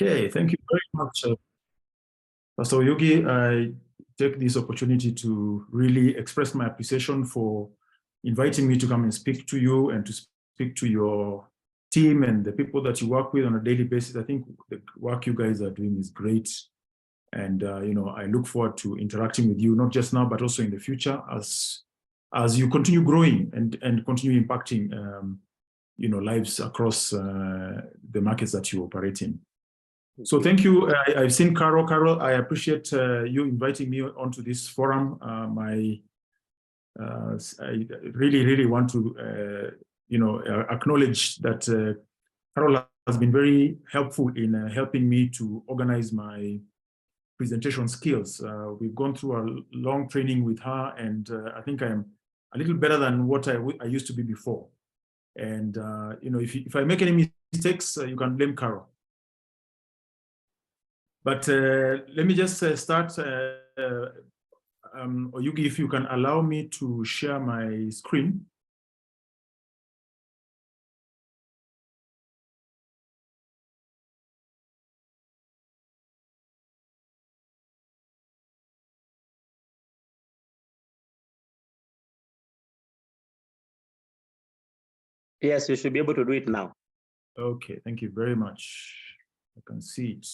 Okay, thank you very much, Pastor Oyugi. I take this opportunity to really express my appreciation for inviting me to come and speak to you and to speak to your team and the people that you work with on a daily basis. I think the work you guys are doing is great. And, I look forward to interacting with you, not just now, but also in the future as you continue growing and continue impacting, lives across the markets that you operate in. So thank you. I've seen Carol. Carol, I appreciate you inviting me onto this forum. I really, really want to, acknowledge that Carol has been very helpful in helping me to organize my presentation skills. We've gone through a long training with her, and I think I'm a little better than what I used to be before. And, if I make any mistakes, you can blame Carol. But let me just start. Oyugi, if you can allow me to share my screen. Yes, you should be able to do it now. Okay, thank you very much. I can see it.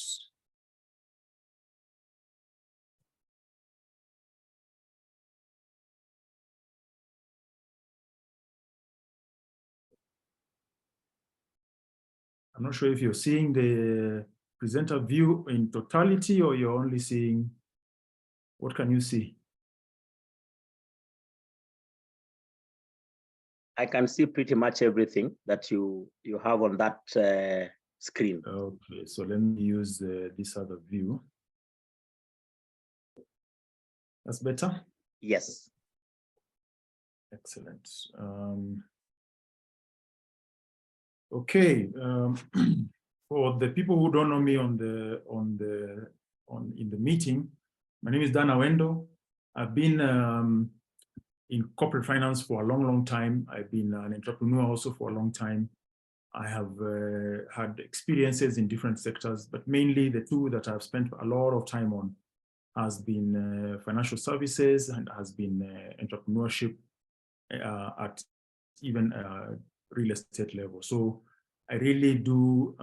I'm not sure if you're seeing the presenter view in totality or you're only seeing, what can you see? I can see pretty much everything that you have on that screen. Okay, so let me use this other view. That's better? Yes. Excellent. Okay, for the people who don't know me in the meeting, my name is Dan Awendo. I've been in corporate finance for a long, long time. I've been an entrepreneur also for a long time. I have had experiences in different sectors, but mainly the two that I've spent a lot of time on has been financial services and has been entrepreneurship at even real estate level. So I really do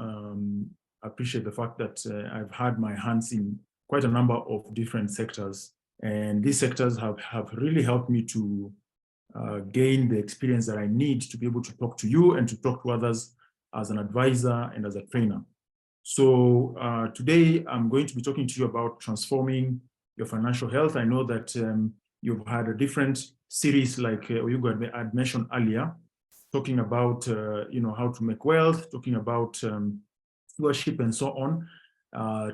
appreciate the fact that I've had my hands in quite a number of different sectors, and these sectors have really helped me to gain the experience that I need to be able to talk to you and to talk to others as an advisor and as a trainer. So today I'm going to be talking to you about transforming your financial health. I know that you've had a different series like Oyugi had mentioned earlier, talking about how to make wealth, talking about stewardship and so on.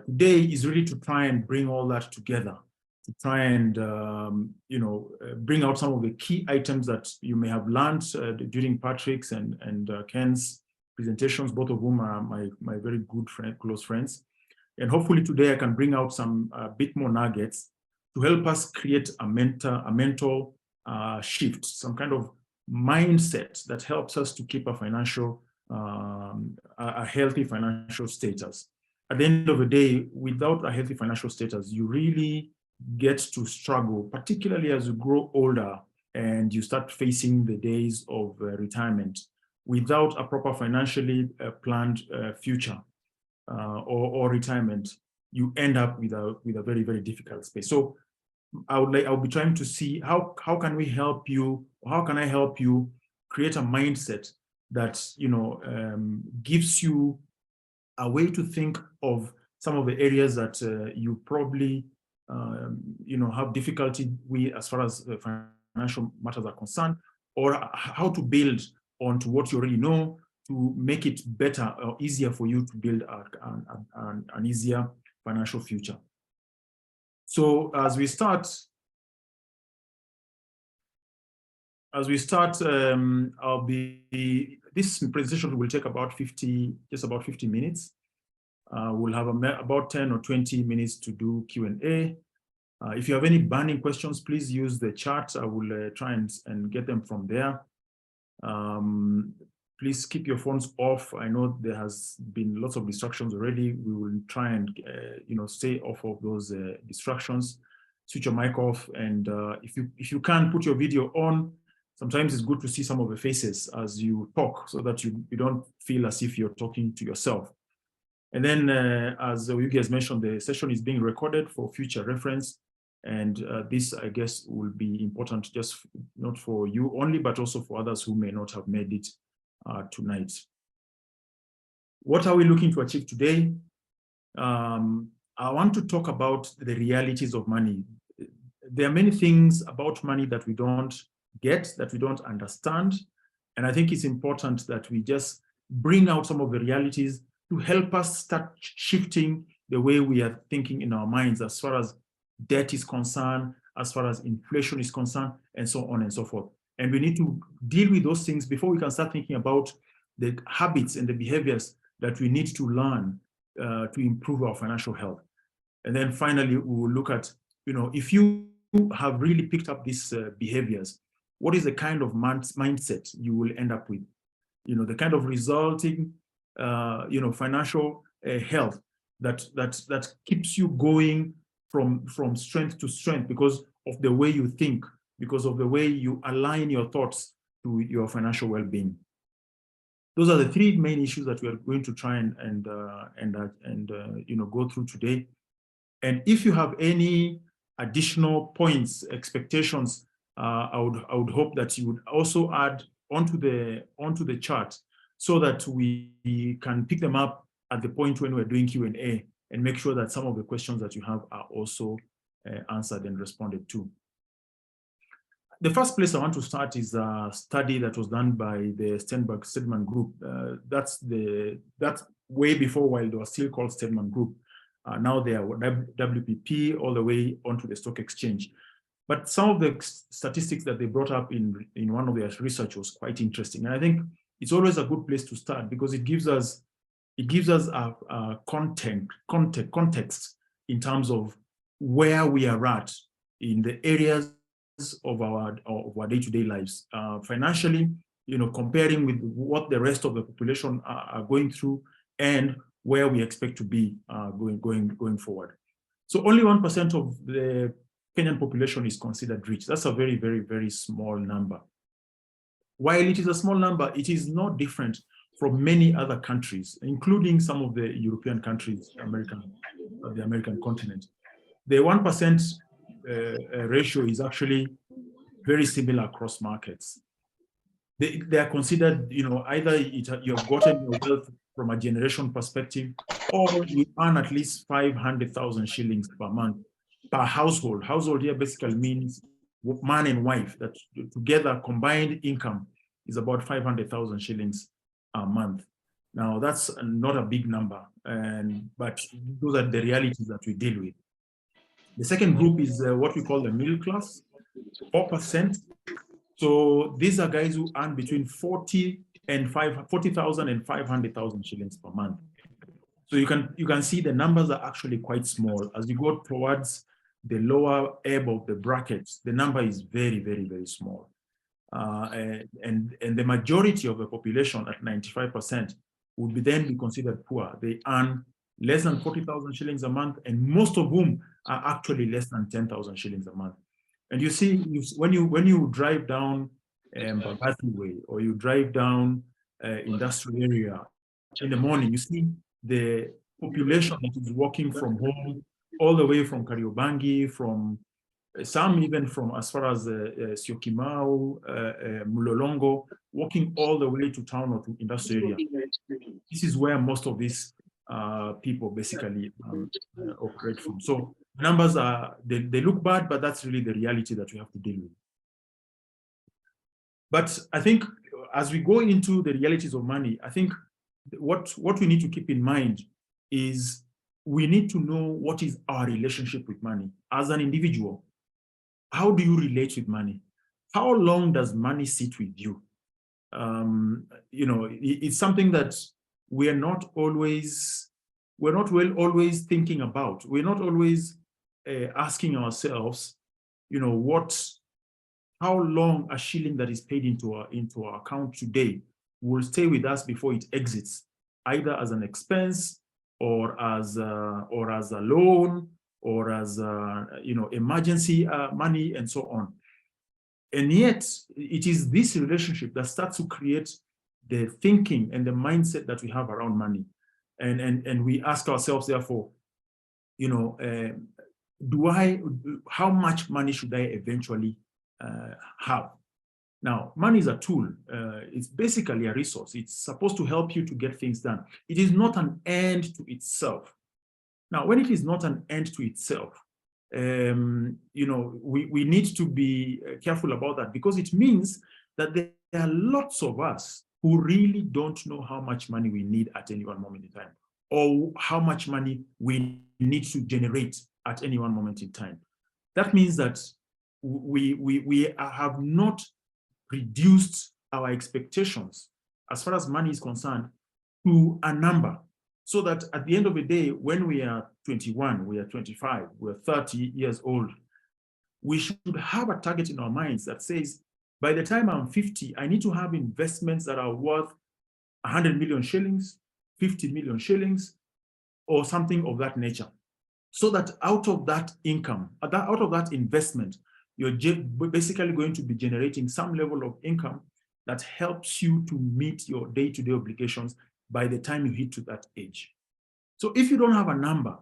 Today is really to try and bring all that together, to try and bring out some of the key items that you may have learned during Patrick's and Ken's presentations, both of whom are my very good close friends. And hopefully today I can bring out some bit more nuggets to help us create a mental shift, some kind of mindset that helps us to keep a healthy financial status. At the end of the day, without a healthy financial status, you really get to struggle, particularly as you grow older and you start facing the days of retirement without a proper financially planned future or retirement. You end up with a very, very difficult space. So I'll be trying to see how can we help you, or how can I help you create a mindset that gives you a way to think of some of the areas that you probably have difficulty with as far as financial matters are concerned, or how to build onto what you already know to make it better or easier for you to build an easier financial future. So as we start, this presentation will take about 50 minutes. We'll have about 10 or 20 minutes to do Q&A. If you have any burning questions, please use the chat. I will try and get them from there. Please keep your phones off. I know there has been lots of distractions already. We will try and stay off of those distractions. Switch your mic off, and if you can, put your video on. Sometimes it's good to see some of the faces as you talk, so that you don't feel as if you're talking to yourself. And then, as Oyugi has mentioned, the session is being recorded for future reference. And this, I guess, will be important just not for you only, but also for others who may not have made it tonight. What are we looking to achieve today? I want to talk about the realities of money. There are many things about money that we don't get, that we don't understand. And I think it's important that we just bring out some of the realities to help us start shifting the way we are thinking in our minds as far as debt is concerned, as far as inflation is concerned, and so on and so forth. And we need to deal with those things before we can start thinking about the habits and the behaviors that we need to learn to improve our financial health. And then finally, we will look at, if you have really picked up these behaviors, what is the kind of mindset you will end up with? The kind of resulting, financial health that keeps you going from strength to strength because of the way you think, because of the way you align your thoughts to your financial well-being. Those are the three main issues that we are going to try and go through today. And if you have any additional points, expectations, I would hope that you would also add onto the chart so that we can pick them up at the point when we're doing Q&A and make sure that some of the questions that you have are also answered and responded to. The first place I want to start is a study that was done by the Sternberg-Stedman Group. That's way before, while they were still called Stedman Group. Now they are WPP all the way onto the stock exchange. But some of the statistics that they brought up in one of their research was quite interesting. And I think it's always a good place to start because it gives us a context in terms of where we are at in the areas of our day-to-day lives. Financially, comparing with what the rest of the population are going through and where we expect to be going forward. So only 1% of the Kenyan population is considered rich. That's a very, very, very small number. While it is a small number, it is not different from many other countries, including some of the European countries, the American continent. The 1% ratio is actually very similar across markets. They are considered, either you have gotten your wealth from a generation perspective, or you earn at least 500,000 shillings per month per household. Household here basically means man and wife, that together combined income is about 500,000 shillings a month. Now that's not a big number, but those are the realities that we deal with. The second group is what we call the middle class, 4%. So these are guys who earn between 40,000 and 500,000 shillings per month. So you can see the numbers are actually quite small. As you go towards the lower ebb of the brackets, the number is very, very, very small. And the majority of the population at 95% would then be considered poor. They earn less than 40,000 shillings a month, and most of whom are actually less than 10,000 shillings a month. And you see, when you drive down Mbagathi Way, or you drive down industrial area in the morning, you see the population that is walking from home, all the way from Kariobangi, from some even from as far as Syokimau, Mulolongo, walking all the way to town or to industrial area. This is where most of these people basically operate from. So numbers they look bad, but that's really the reality that we have to deal with. But I think as we go into the realities of money, I think what we need to keep in mind is we need to know what is our relationship with money as an individual. How do you relate with money? How long does money sit with you? It's something that we're not always thinking about. We're not always asking ourselves, how long a shilling that is paid into our account today will stay with us before it exits, either as an expense or as a loan or as emergency money and so on. And yet, it is this relationship that starts to create the thinking and the mindset that we have around money. And we ask ourselves, therefore, how much money should I eventually have? Now, money is a tool. It's basically a resource. It's supposed to help you to get things done. It is not an end to itself. Now, when it is not an end to itself, we need to be careful about that, because it means that there are lots of us who really don't know how much money we need at any one moment in time, or how much money we need to generate at any one moment in time. That means that we have not reduced our expectations as far as money is concerned to a number, so that at the end of the day, when we are 21, we are 25, we're 30 years old, we should have a target in our minds that says, by the time I'm 50, I need to have investments that are worth 100 million shillings, 50 million shillings, or something of that nature. So that out of that income, out of that investment, you're basically going to be generating some level of income that helps you to meet your day-to-day obligations by the time you hit to that age. So if you don't have a number,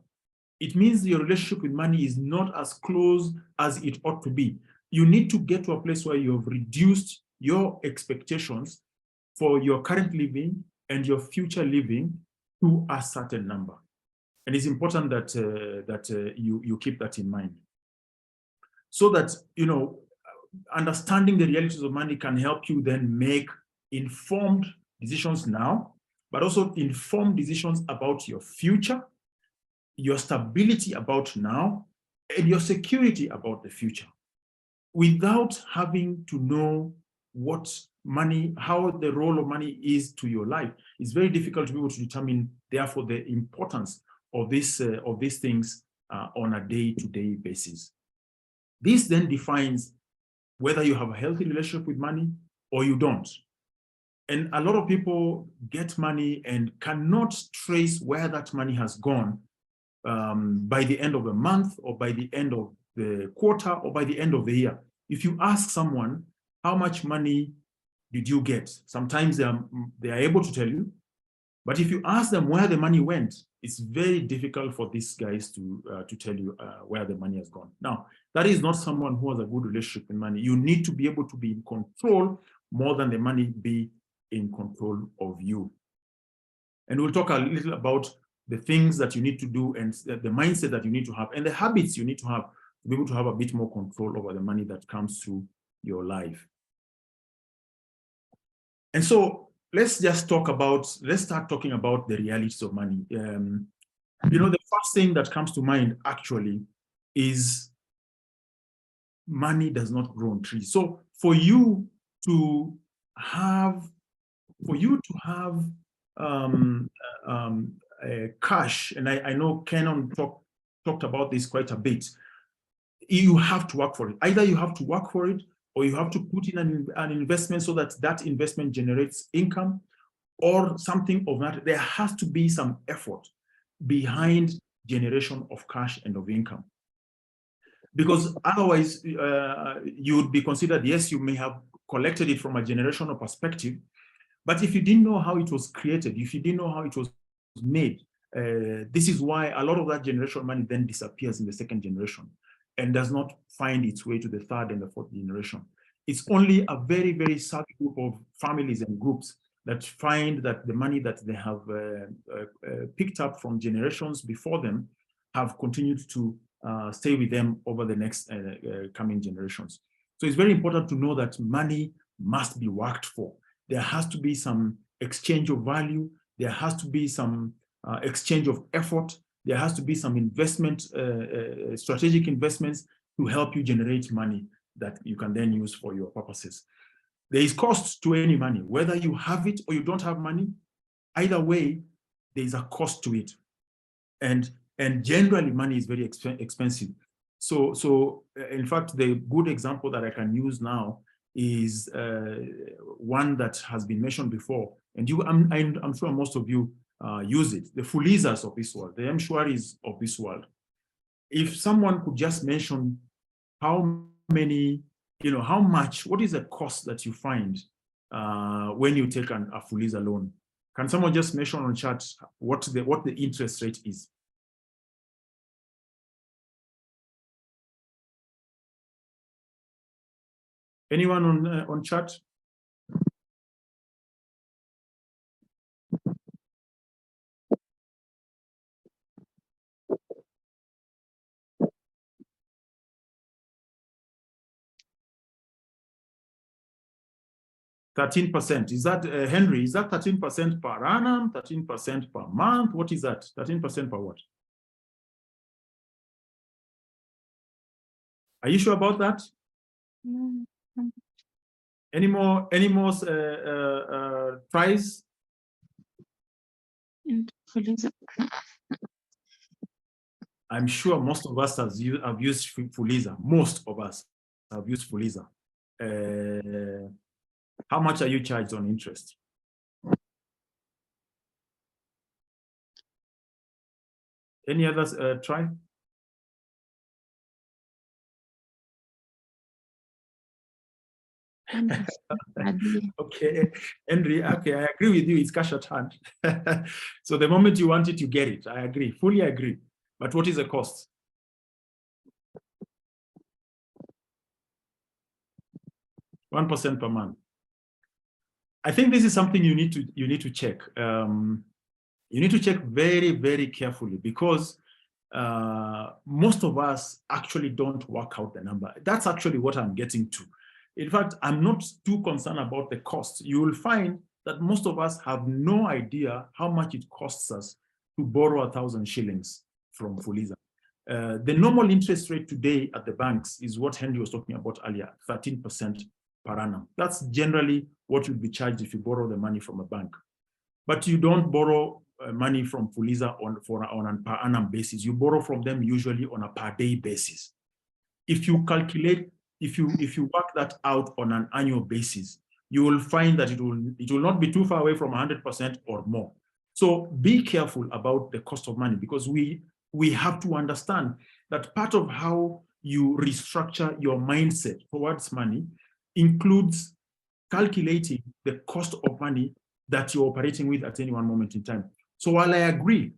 it means your relationship with money is not as close as it ought to be. You need to get to a place where you have reduced your expectations for your current living and your future living to a certain number. And it's important that you keep that in mind, so that understanding the realities of money can help you then make informed decisions now, but also informed decisions about your future, your stability about now, and your security about the future, without having to know how the role of money is to your life. It's very difficult to be able to determine, therefore, the importance of these things on a day-to-day basis. This then defines whether you have a healthy relationship with money or you don't. And a lot of people get money and cannot trace where that money has gone by the end of the month, or by the end of the quarter, or by the end of the year. If you ask someone, how much money did you get? Sometimes they are able to tell you. But if you ask them where the money went, it's very difficult for these guys to tell you where the money has gone. Now, that is not someone who has a good relationship with money. You need to be able to be in control more than the money be in control of you. And we'll talk a little about the things that you need to do, and the mindset that you need to have, and the habits you need to have to be able to have a bit more control over the money that comes through your life. And so let's start talking about the realities of money. The first thing that comes to mind actually is money does not grow on trees. So for you to have cash, and I know Kenan talked about this quite a bit, you have to work for it. Either you have to work for it, or you have to put in an investment so that investment generates income, or something of that. There has to be some effort behind generation of cash and of income. Because otherwise, you would be considered, yes, you may have collected it from a generational perspective, but if you didn't know how it was created, if you didn't know how it was made, this is why a lot of that generational money then disappears in the second generation and does not find its way to the third and the fourth generation. It's only a very, very sad group of families and groups that find that the money that they have picked up from generations before them have continued to stay with them over the next coming generations. So it's very important to know that money must be worked for. There has to be some exchange of value. There has to be some exchange of effort. There has to be some investment, strategic investments to help you generate money that you can then use for your purposes. There is cost to any money, whether you have it or you don't have money. Either way, there is a cost to it. And generally, money is very expensive. So in fact, the good example that I can use now is one that has been mentioned before, and I'm sure most of you use it, the Fulizas of this world, the M-Shwaris of this world. If someone could just mention how many, how much, what is the cost that you find when you take a Fuliza loan? Can someone just mention on chat what the interest rate is? Anyone on chat? %13%. Is that, Henry, is that 13% per annum, 13% per month? What is that? 13% per what? Are you sure about that? Any more tries? I'm sure most of us have used Fuliza. Most of us have used Fuliza. How much are you charged on interest? Any others try? Okay, Henry, okay, I agree with you, it's cash at hand. So the moment you want it, you get it. I agree, fully agree. But what is the cost? %1 per month. I think this is something you need to check. You need to check very, very carefully, because most of us actually don't work out the number. That's actually what I'm getting to. In fact, I'm not too concerned about the cost. You will find that most of us have no idea how much it costs us to borrow 1,000 shillings from Fuliza. The normal interest rate today at the banks is what Henry was talking about earlier, 13% per annum. That's generally what you'd be charged if you borrow the money from a bank. But you don't borrow money from Fuliza on a per annum basis. You borrow from them usually on a per day basis. If you calculate, if you work that out on an annual basis, you will find that it will not be too far away from 100% or more. So be careful about the cost of money, because we have to understand that part of how you restructure your mindset towards money includes calculating the cost of money that you're operating with at any one moment in time. So while I agree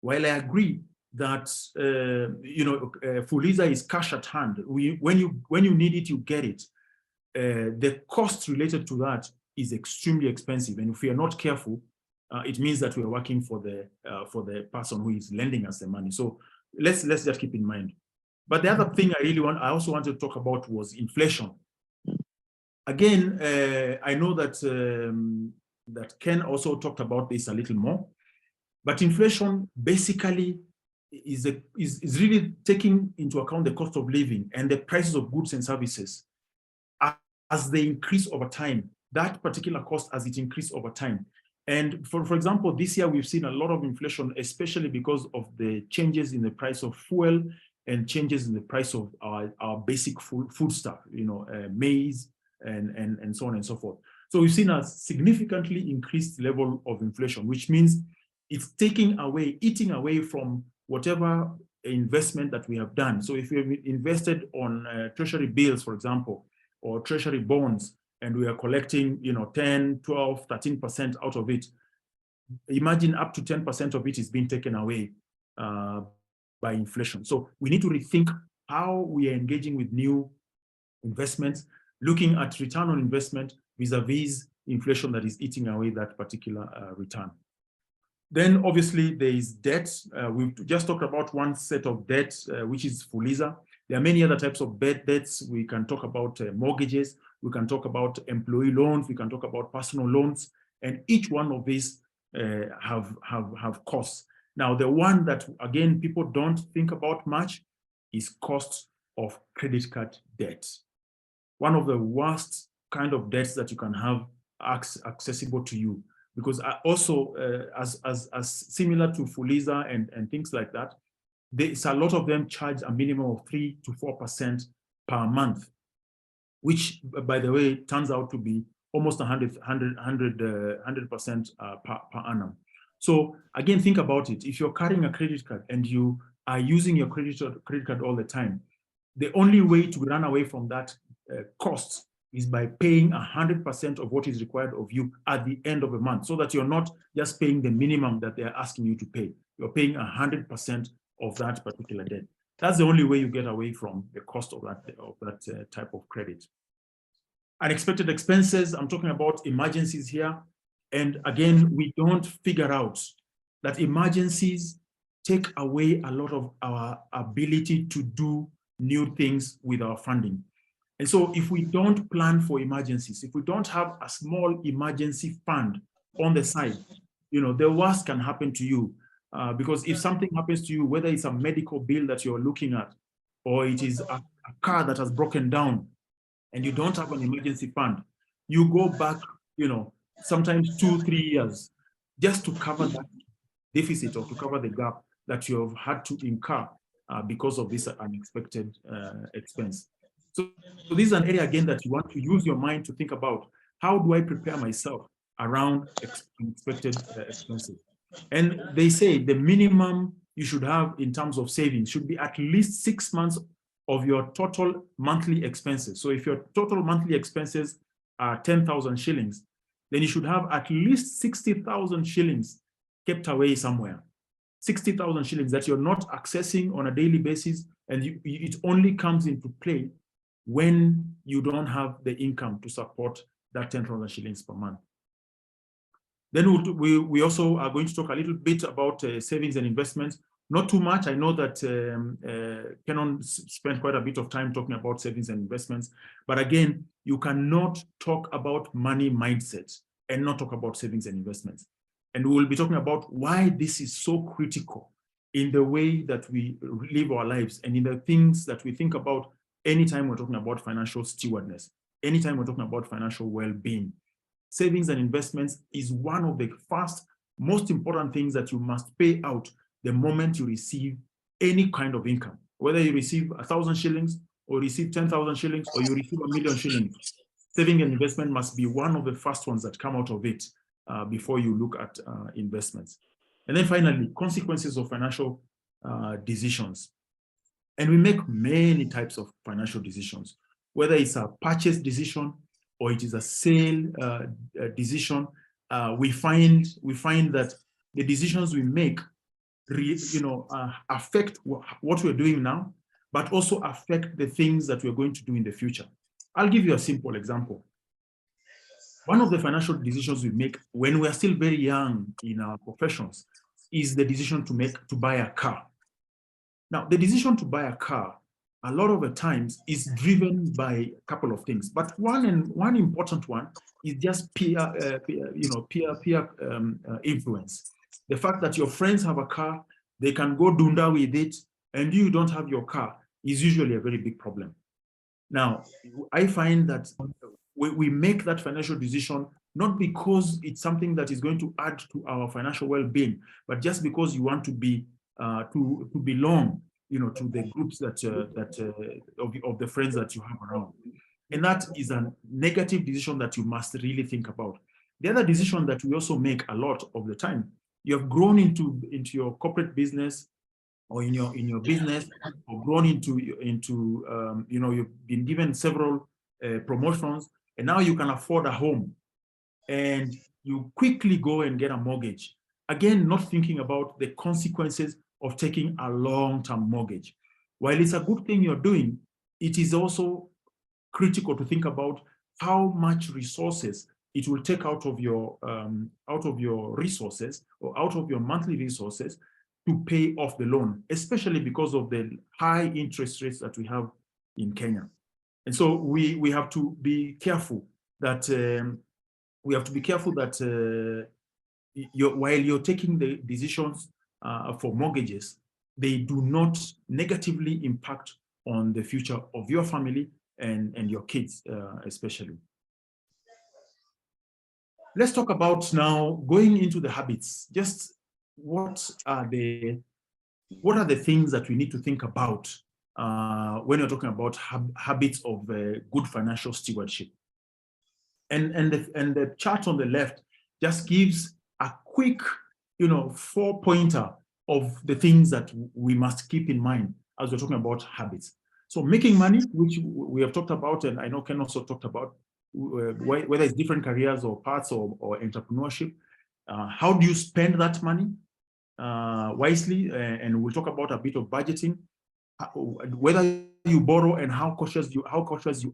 that Fuliza is cash at hand, when you need it, you get it. The cost related to that is extremely expensive, and if we are not careful, it means that we are working for the person who is lending us the money. So let's just keep in mind. But the other thing I also wanted to talk about was inflation. Again, I know that that Ken also talked about this a little more, but inflation basically is really taking into account the cost of living and the prices of goods and services as they increase over time. That particular cost as it increases over time. And for example, this year we've seen a lot of inflation, especially because of the changes in the price of fuel and changes in the price of our basic food stuff, maize and so on and so forth. So we've seen a significantly increased level of inflation, which means it's eating away from whatever investment that we have done. So if we've invested on treasury bills, for example, or treasury bonds, and we are collecting 10, 12, 13% out of it, imagine up to 10% of it is being taken away by inflation. So we need to rethink how we are engaging with new investments, looking at return on investment vis-a-vis inflation that is eating away that particular return. Then obviously there is debt. We've just talked about one set of debt, which is Fuliza. There are many other types of debts. We can talk about mortgages. We can talk about employee loans. We can talk about personal loans. And each one of these have costs. Now, the one that, again, people don't think about much is cost of credit card debt. One of the worst kind of debts that you can have accessible to you, because also as similar to Fuliza and things like that, there's a lot of them charge a minimum of 3 to 4% per month. which, by the way, turns out to be almost 100% per annum. So again, think about it. If you're carrying a credit card and you are using your credit card all the time, the only way to run away from that cost is by paying 100% of what is required of you at the end of the month, so that you're not just paying the minimum that they're asking you to pay. You're paying 100% of that particular debt. That's the only way you get away from the cost of that type of credit. Unexpected expenses, I'm talking about emergencies here. And again, we don't figure out that emergencies take away a lot of our ability to do new things with our funding. And so if we don't plan for emergencies, if we don't have a small emergency fund on the side, the worst can happen to you. Because if something happens to you, whether it's a medical bill that you're looking at, or it is a car that has broken down, and you don't have an emergency fund, you go back, sometimes 2-3 years just to cover that deficit or to cover the gap that you have had to incur because of this unexpected expense. So this is an area, again, that you want to use your mind to think about. How do I prepare myself around unexpected expenses? And they say the minimum you should have in terms of savings should be at least 6 months of your total monthly expenses. So if your total monthly expenses are 10,000 shillings, then you should have at least 60,000 shillings kept away somewhere. 60,000 shillings that you're not accessing on a daily basis, and it only comes into play when you don't have the income to support that 10,000 shillings per month. Then we also are going to talk a little bit about savings and investments. Not too much. I know that Kenon spent quite a bit of time talking about savings and investments, but again, you cannot talk about money mindset and not talk about savings and investments. And we will be talking about why this is so critical in the way that we live our lives and in the things that we think about anytime we're talking about financial stewardness, anytime we're talking about financial well-being. Savings and investments is one of the first, most important things that you must pay out the moment you receive any kind of income, whether you receive 1,000 shillings or receive 10,000 shillings or you receive 1,000,000 shillings. Saving and investment must be one of the first ones that come out of it before you look at investments. And then finally, consequences of financial decisions. And we make many types of financial decisions, whether it's a purchase decision or it is a sale decision. We find that the decisions we make affect what we're doing now, but also affect the things that we're going to do in the future. I'll give you a simple example. One of the financial decisions we make when we're still very young in our professions is the decision to buy a car. Now, the decision to buy a car, a lot of the times, is driven by a couple of things. But one important one is just peer influence. The fact that your friends have a car, they can go dunda with it, and you don't have your car is usually a very big problem. Now, I find that we make that financial decision not because it's something that is going to add to our financial well-being, but just because you want to be to belong, to the groups of the friends that you have around. And that is a negative decision that you must really think about. The other decision that we also make a lot of the time, you have grown into your corporate business, or in your business, or grown into you've been given several promotions, and now you can afford a home, and you quickly go and get a mortgage. Again, not thinking about the consequences of taking a long-term mortgage. While it's a good thing you're doing, it is also critical to think about how much resources it will take out of your resources, or out of your monthly resources, to pay off the loan, especially because of the high interest rates that we have in Kenya. And so we have to be careful that while you're taking the decisions for mortgages, they do not negatively impact on the future of your family and your kids, especially. Let's talk about now going into the habits. Just what are the things that we need to think about when you're talking about habits of good financial stewardship. And the chart on the left just gives a quick, 4-pointer of the things that we must keep in mind as we're talking about habits. So making money, which we have talked about, and I know Ken also talked about, whether it's different careers or paths or entrepreneurship. How do you spend that money wisely? And we'll talk about a bit of budgeting, whether you borrow and how cautious you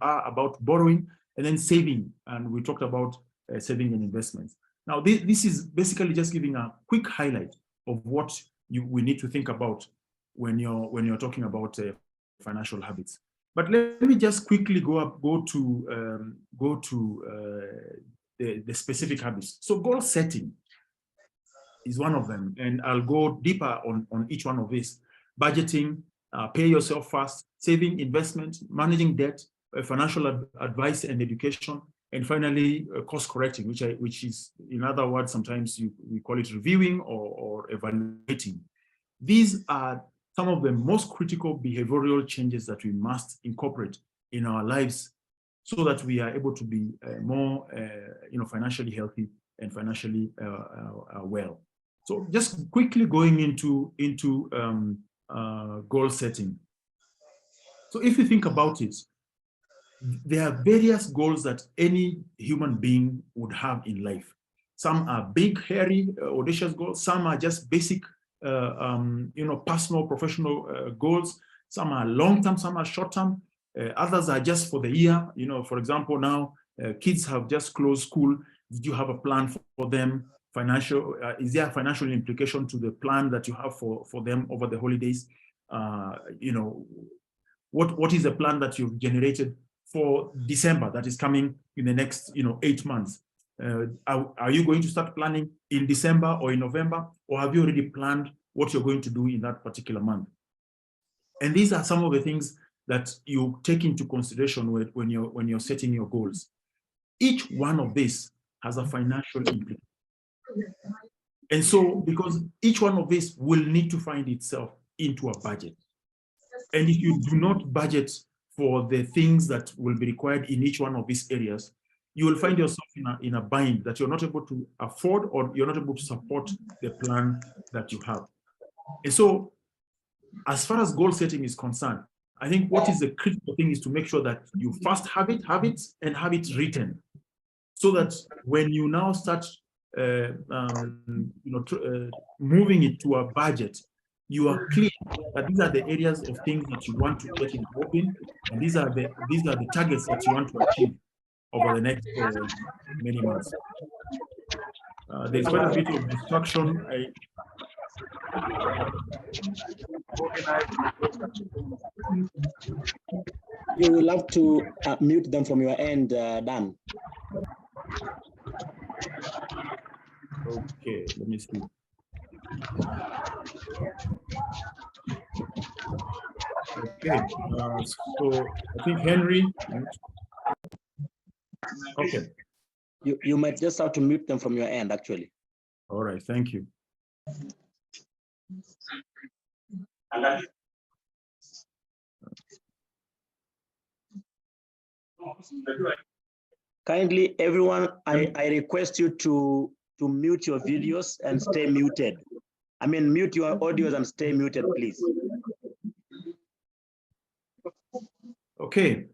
are about borrowing, and then saving. And we talked about saving and investments. Now, this is basically just giving a quick highlight of what we need to think about when you're talking about financial habits. But let me just quickly go to the specific habits. So goal setting is one of them, and I'll go deeper on each one of these. Budgeting, pay yourself first, saving, investment, managing debt, financial advice and education, and finally course correcting, which is, in other words, sometimes we call it reviewing or evaluating. These are some of the most critical behavioral changes that we must incorporate in our lives so that we are able to be more financially healthy and financially well. So just quickly going into goal setting. So if you think about it, there are various goals that any human being would have in life. Some are big, hairy, audacious goals. Some are just basic, personal, professional goals. Some are long-term, some are short-term. Others are just for the year. For example, now kids have just closed school. Did you have a plan for them? Financial, is there a financial implication to the plan that you have for them over the holidays? What is the plan that you've generated for December that is coming in the next 8 months? Are you going to start planning in December or in November, or have you already planned what you're going to do in that particular month? And these are some of the things that you take into consideration when you're setting your goals. Each one of these has a financial implication. And so, because each one of these will need to find itself into a budget. And if you do not budget for the things that will be required in each one of these areas, you will find yourself in a bind that you're not able to afford, or you're not able to support the plan that you have. And so, as far as goal setting is concerned, I think what is the critical thing is to make sure that you first have it written, so that when you now start moving it to a budget, you are clear that these are the areas of things that you want to get involved in, and these are the targets that you want to achieve over the next many months. There's quite a bit of distraction. You will have to mute them from your end, Dan. Okay, let me see. Okay, so I think Henry. Okay. You might just have to mute them from your end, actually. All right, thank you. Kindly, everyone, I request you to mute your videos and stay muted. I mean, mute your audios and stay muted, please. Okay.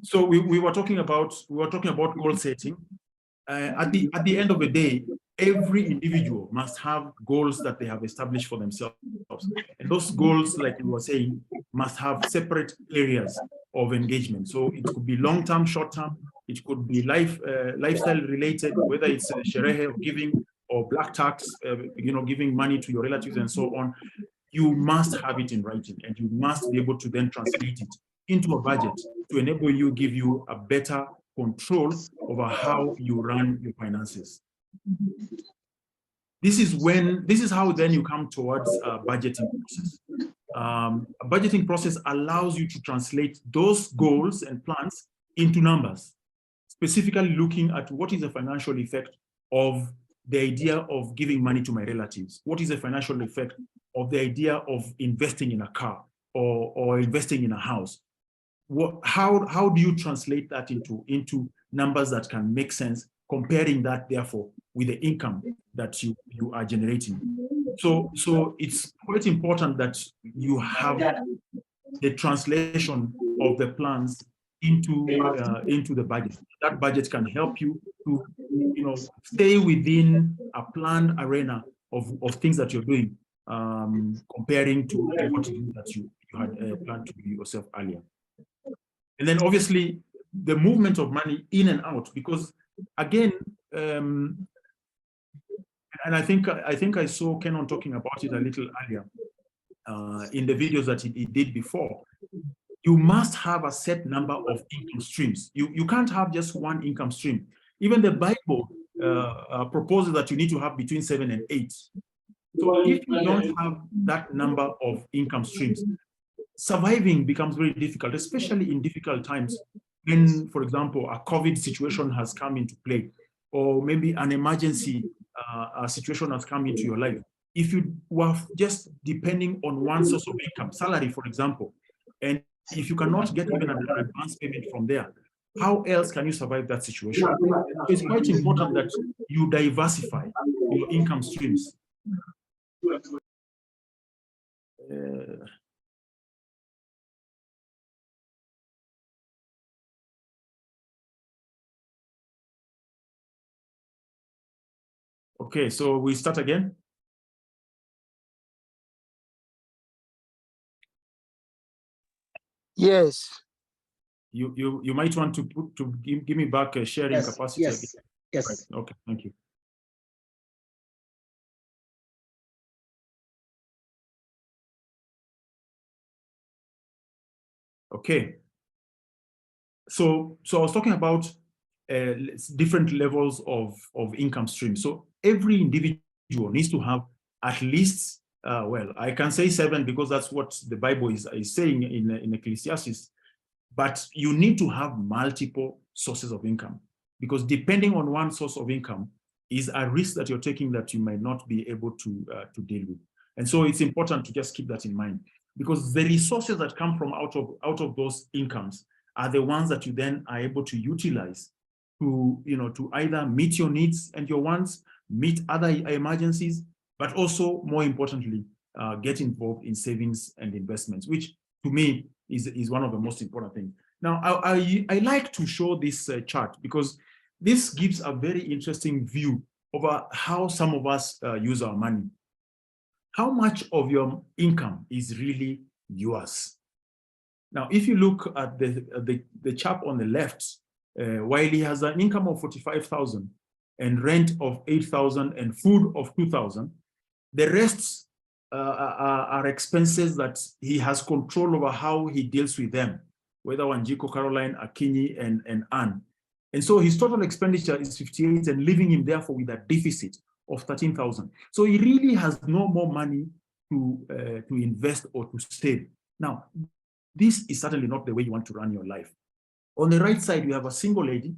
So we were talking about goal setting. At the end of the day, every individual must have goals that they have established for themselves, and those goals, like we were saying, must have separate areas of engagement. So it could be long-term, short-term. It could be lifestyle related, whether it's sherehe or giving, or black tax, giving money to your relatives and so on. You must have it in writing, and you must be able to then translate it into a budget to enable you, give you a better control over how you run your finances. This is how then you come towards a budgeting process. A budgeting process allows you to translate those goals and plans into numbers, specifically looking at what is the financial effect of the idea of giving money to my relatives. What is the financial effect of the idea of investing in a car or investing in a house, how do you translate that into numbers that can make sense, comparing that therefore with the income that you are generating? So it's quite important that you have the translation of the plans into the budget. That budget can help you to stay within a planned arena of things that you're doing, comparing to what that you had planned to do yourself earlier. And then obviously the movement of money in and out, because again, and I think I saw Kenon talking about it a little earlier in the videos that he did before. You must have a set number of income streams. You can't have just one income stream. Even the Bible proposes that you need to have between 7 and 8. So if you don't have that number of income streams, surviving becomes very difficult, especially in difficult times when, for example, a COVID situation has come into play, or maybe an emergency situation has come into your life. If you were just depending on one source of income, salary, for example, and if you cannot get even an advance payment from there, how else can you survive that situation? So it's quite important that you diversify your income streams. Okay, so we start again. Yes. You might want to give me back a sharing capacity. Yes. Yes. Right. Okay. Thank you. Okay. So I was talking about different levels of income streams. So every individual needs to have at least, well, I can say 7 because that's what the Bible is saying in Ecclesiastes. But you need to have multiple sources of income, because depending on one source of income is a risk that you're taking that you might not be able to deal with. And so it's important to just keep that in mind, because the resources that come from out of those incomes are the ones that you then are able to utilize to either meet your needs and your wants, meet other emergencies, but also, more importantly, get involved in savings and investments, which to me is one of the most important things. Now, I like to show this chart because this gives a very interesting view over how some of us use our money. How much of your income is really yours? Now, if you look at the chap on the left, while he has an income of 45,000 and rent of 8,000 and food of 2,000, the rest are expenses that he has control over how he deals with them, whether Wanjiko, Caroline, Akinyi, and Anne. And so his total expenditure is 58 and leaving him therefore with a deficit of 13,000. So he really has no more money to invest or to save. Now, this is certainly not the way you want to run your life. On the right side, you have a single lady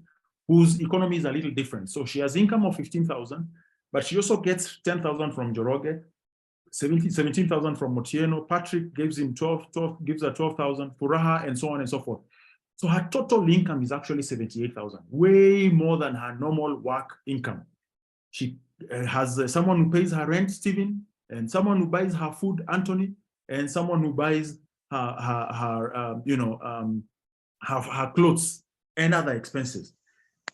whose economy is a little different. So she has income of 15,000, but she also gets 10,000 from Joroge, 17,000 from Motieno. Patrick gives him 12 gives her 12,000, Furaha, and so on and so forth. So her total income is actually 78,000, way more than her normal work income. She has someone who pays her rent, Stephen, and someone who buys her food, Anthony, and someone who buys her clothes and other expenses.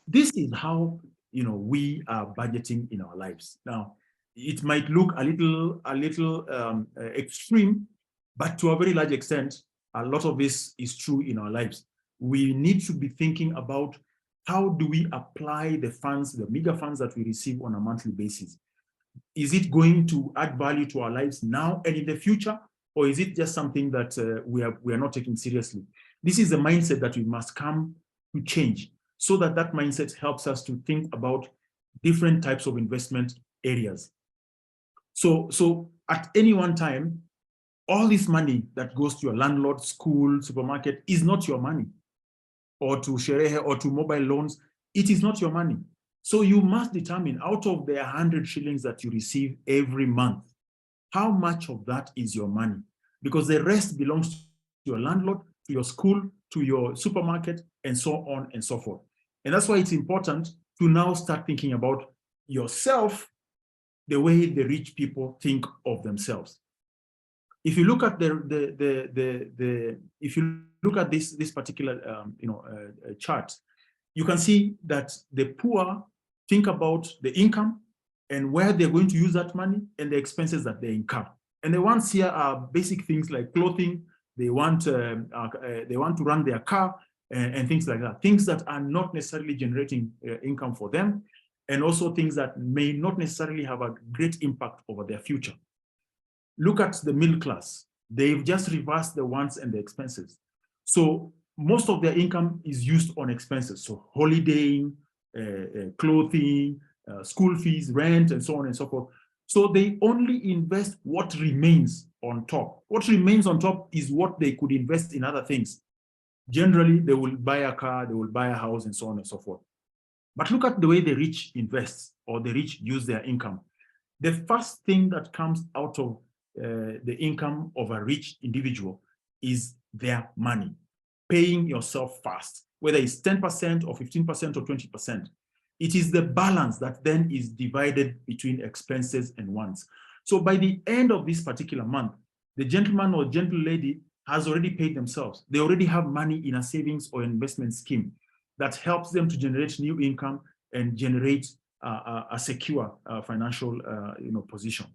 This is how we are budgeting in our lives. Now, it might look a little extreme, but to a very large extent, a lot of this is true in our lives. We need to be thinking about how do we apply the funds, the meager funds that we receive on a monthly basis. Is it going to add value to our lives now and in the future, or is it just something that we are not taking seriously? This is a mindset that we must come to change, so that mindset helps us to think about different types of investment areas. So at any one time, all this money that goes to your landlord, school, supermarket is not your money, or to sherehe or to mobile loans, it is not your money. So you must determine, out of the 100 shillings that you receive every month, how much of that is your money? Because the rest belongs to your landlord, to your school, to your supermarket, and so on and so forth. And that's why it's important to now start thinking about yourself the way the rich people think of themselves. If you look at if you look at this particular chart, you can see that the poor think about the income and where they're going to use that money and the expenses that they incur. And the ones here are basic things like clothing. They want to run their car and things like that. Things that are not necessarily generating income for them, and also things that may not necessarily have a great impact over their future. Look at the middle class. They've just reversed the wants and the expenses. So most of their income is used on expenses. So holidaying, clothing, school fees, rent, and so on and so forth. So they only invest what remains on top. What remains on top is what they could invest in other things. Generally, they will buy a car, they will buy a house, and so on and so forth. But look at the way the rich invest, or the rich use their income. The first thing that comes out of the income of a rich individual is their money. Paying yourself first, whether it's 10% or 15% or 20%. It is the balance that then is divided between expenses and wants. So by the end of this particular month, the gentleman or gentle lady has already paid themselves. They already have money in a savings or investment scheme that helps them to generate new income and generate a secure financial position.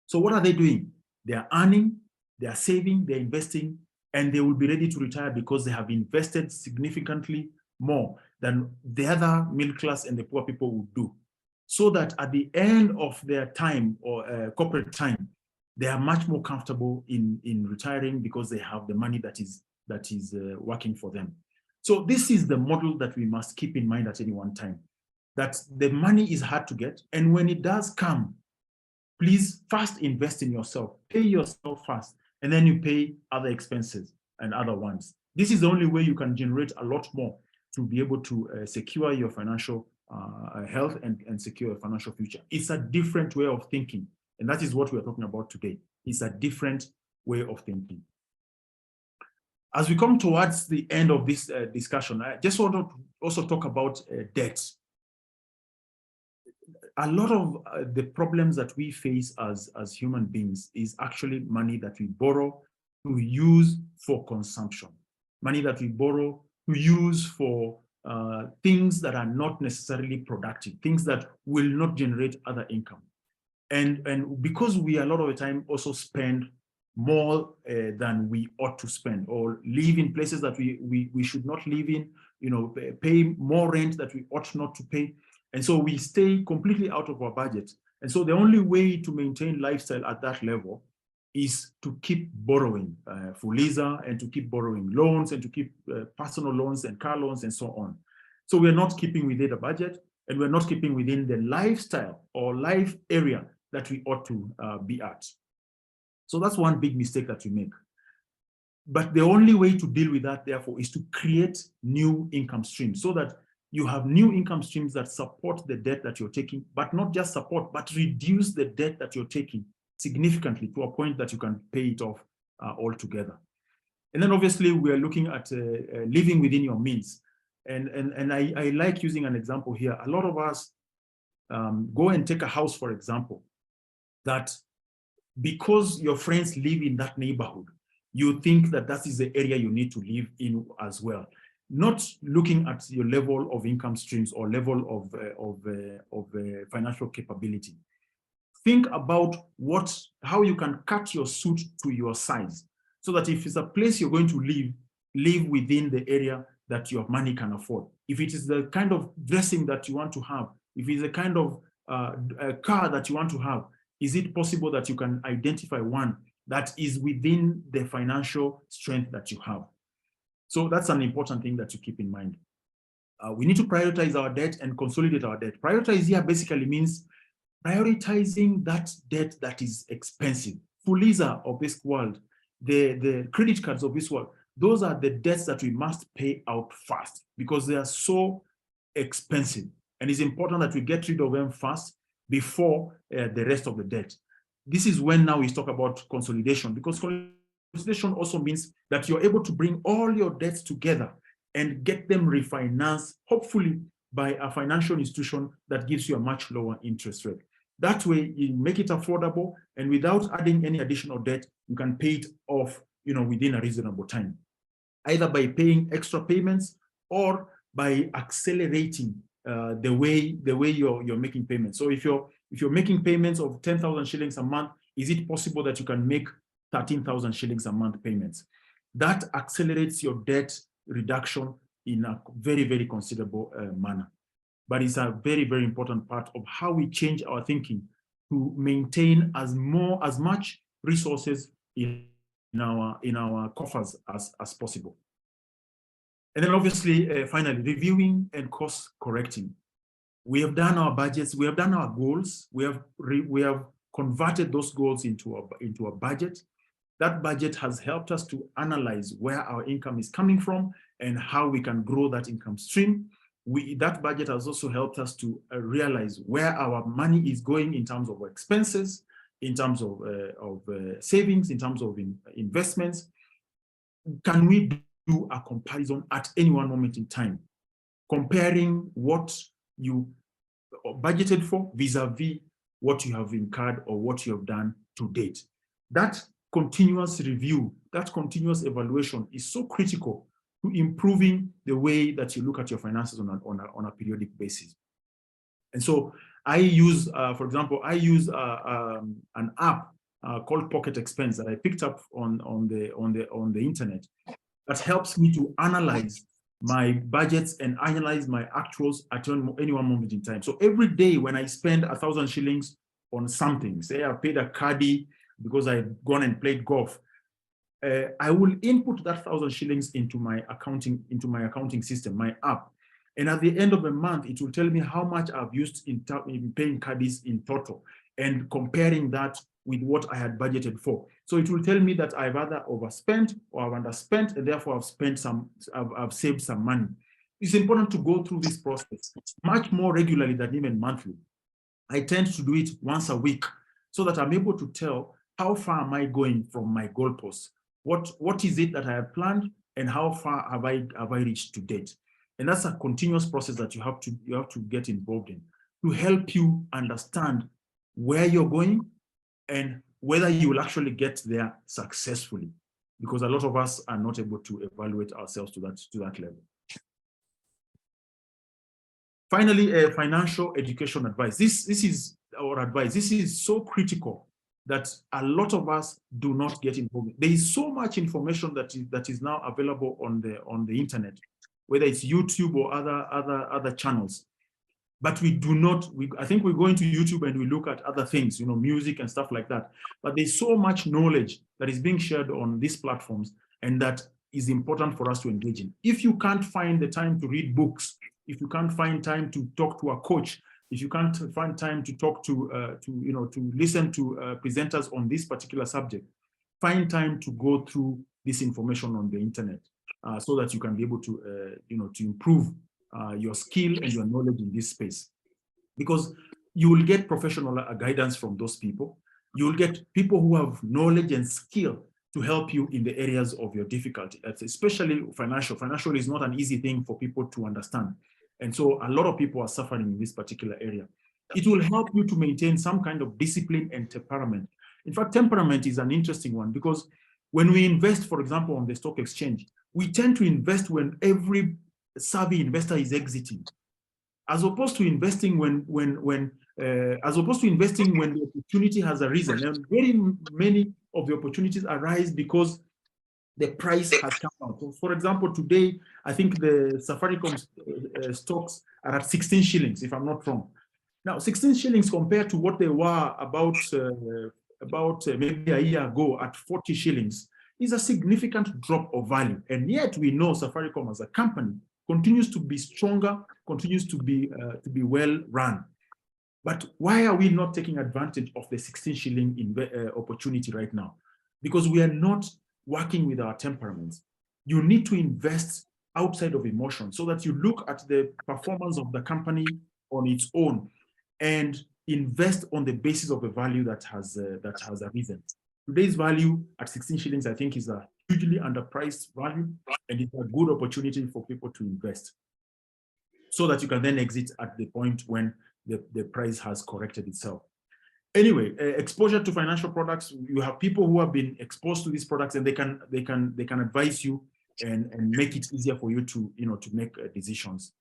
So what are they doing? They are earning, they are saving, they're investing, and they will be ready to retire because they have invested significantly more than the other middle class and the poor people would do. So that at the end of their time or corporate time, they are much more comfortable in retiring because they have the money that is working for them. So this is the model that we must keep in mind at any one time, that the money is hard to get. And when it does come, please first invest in yourself, pay yourself first, and then you pay other expenses and other ones. This is the only way you can generate a lot more to be able to secure your financial health and secure your financial future. It's a different way of thinking. And that is what we're talking about today. It's a different way of thinking. As we come towards the end of this discussion, I just want to also talk about debt. A lot of the problems that we face as human beings is actually money that we borrow to use for consumption, money that we borrow to use for things that are not necessarily productive, things that will not generate other income. And because we a lot of the time also spend more than we ought to spend, or live in places that we should not live in, pay more rent that we ought not to pay. And so we stay completely out of our budget. And so the only way to maintain lifestyle at that level is to keep borrowing Fuliza, and to keep borrowing loans, and to keep personal loans and car loans and so on. So we're not keeping within the budget, and we're not keeping within the lifestyle or life area that we ought to be at. So that's one big mistake that we make. But the only way to deal with that, therefore, is to create new income streams, so that you have new income streams that support the debt that you're taking, but not just support, but reduce the debt that you're taking significantly to a point that you can pay it off altogether. And then obviously we're looking at living within your means. And I like using an example here. A lot of us go and take a house, for example, that because your friends live in that neighborhood, you think that that is the area you need to live in as well. Not looking at your level of income streams or level of financial capability. Think about how you can cut your suit to your size, so that if it's a place you're going to live within the area that your money can afford. If it is the kind of dressing that you want to have, if it's the kind of car that you want to have, is it possible that you can identify one that is within the financial strength that you have? So that's an important thing that you keep in mind. We need to prioritize our debt and consolidate our debt. Prioritize here basically means prioritizing that debt that is expensive. Fuliza of this world, the credit cards of this world, those are the debts that we must pay out fast because they are so expensive. And it's important that we get rid of them fast before the rest of the debt. this is when now we talk about consolidation, because consolidation also means that you're able to bring all your debts together and get them refinanced, hopefully by a financial institution that gives you a much lower interest rate. That way, you make it affordable, and without adding any additional debt, you can pay it off, within a reasonable time, either by paying extra payments or by accelerating the way you're making payments. So if you're making payments of 10,000 shillings a month, is it possible that you can make 13,000 shillings a month payments? That accelerates your debt reduction in a very, very considerable manner. But it's a very, very important part of how we change our thinking to maintain as much resources in our coffers as possible. And then obviously, finally, reviewing and course correcting. We have done our budgets, we have done our goals, we have converted those goals into a budget. That budget has helped us to analyze where our income is coming from and how we can grow that income stream. That budget has also helped us to realize where our money is going in terms of expenses, in terms of savings, in terms of investments. Can we do a comparison at any one moment in time, comparing what you budgeted for vis-a-vis what you have incurred or what you have done to date? That continuous review, that continuous evaluation is so critical to improving the way that you look at your finances on a periodic basis. And so I use, for example, an app called Pocket Expense that I picked up on the internet that helps me to analyze my budgets and analyze my actuals at any one moment in time. So every day when I spend 1,000 shillings on something, say I paid a caddy because I've gone and played golf, I will input that 1,000 shillings into my accounting system, my app. And at the end of the month, it will tell me how much I've used in paying caddies in total and comparing that with what I had budgeted for. So it will tell me that I've either overspent or I've underspent, and therefore I've saved some money. It's important to go through this process much more regularly than even monthly. I tend to do it once a week so that I'm able to tell how far am I going from my goalposts. What is it that I have planned and how far have I reached to date? And that's a continuous process that you have to get involved in to help you understand where you're going and whether you will actually get there successfully, because a lot of us are not able to evaluate ourselves to that level. Finally, financial education advice. This is our advice. This is so critical that a lot of us do not get involved. There is so much information that is now available on the internet, whether it's YouTube or other channels. But we do not, I think we go into YouTube and we look at other things, music and stuff like that. But there's so much knowledge that is being shared on these platforms, and that is important for us to engage in. If you can't find the time to read books, if you can't find time to talk to a coach, if you can't find time to talk to listen to presenters on this particular subject, find time to go through this information on the internet so that you can be able to, to improve your skill and your knowledge in this space. Because you will get professional guidance from those people. You will get people who have knowledge and skill to help you in the areas of your difficulty, especially financial. Financial is not an easy thing for people to understand. And so a lot of people are suffering in this particular area. It will help you to maintain some kind of discipline and temperament. In fact, temperament is an interesting one, because when we invest, for example, on the stock exchange, we tend to invest when every savvy investor is exiting, as opposed to investing when the opportunity has arisen. And very many of the opportunities arise because the price has come out. So for example, today, I think the Safaricom stocks are at 16 shillings, if I'm not wrong. Now, 16 shillings compared to what they were about maybe a year ago at 40 shillings is a significant drop of value. And yet we know Safaricom as a company continues to be stronger, continues to be well run. But why are we not taking advantage of the 16 shilling opportunity right now? Because we are not working with our temperaments. You need to invest outside of emotion so that you look at the performance of the company on its own and invest on the basis of the value that has arisen. Today's value at 16 shillings, I think, is a hugely underpriced value, and it's a good opportunity for people to invest so that you can then exit at the point when the price has corrected itself. Anyway, exposure to financial products, you have people who have been exposed to these products, and they can advise you and make it easier for you to make decisions.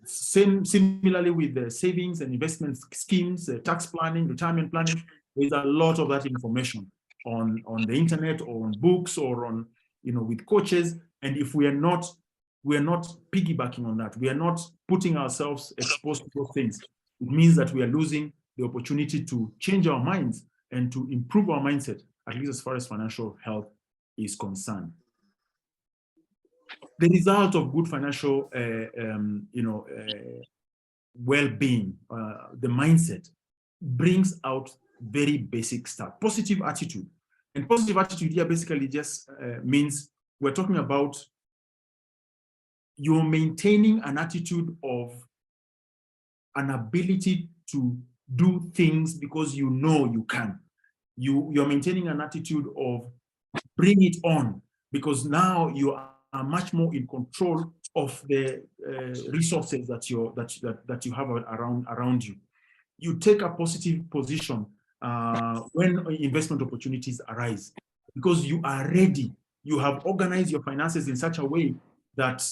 Similarly with the savings and investment schemes, tax planning, retirement planning, there's a lot of that information on the internet or on books or on with coaches. And if we are not piggybacking on that, we are not putting ourselves exposed to those things, it means that we are losing the opportunity to change our minds and to improve our mindset, at least as far as financial health is concerned. The result of good financial, well-being, the mindset, brings out very basic stuff. Positive attitude. And positive attitude here basically just means we're talking about you're maintaining an attitude of an ability to do things because you know you can. You're maintaining an attitude of bring it on, because now you are much more in control of the resources that you have around you. You take a positive position when investment opportunities arise, because you are ready. You have organized your finances in such a way that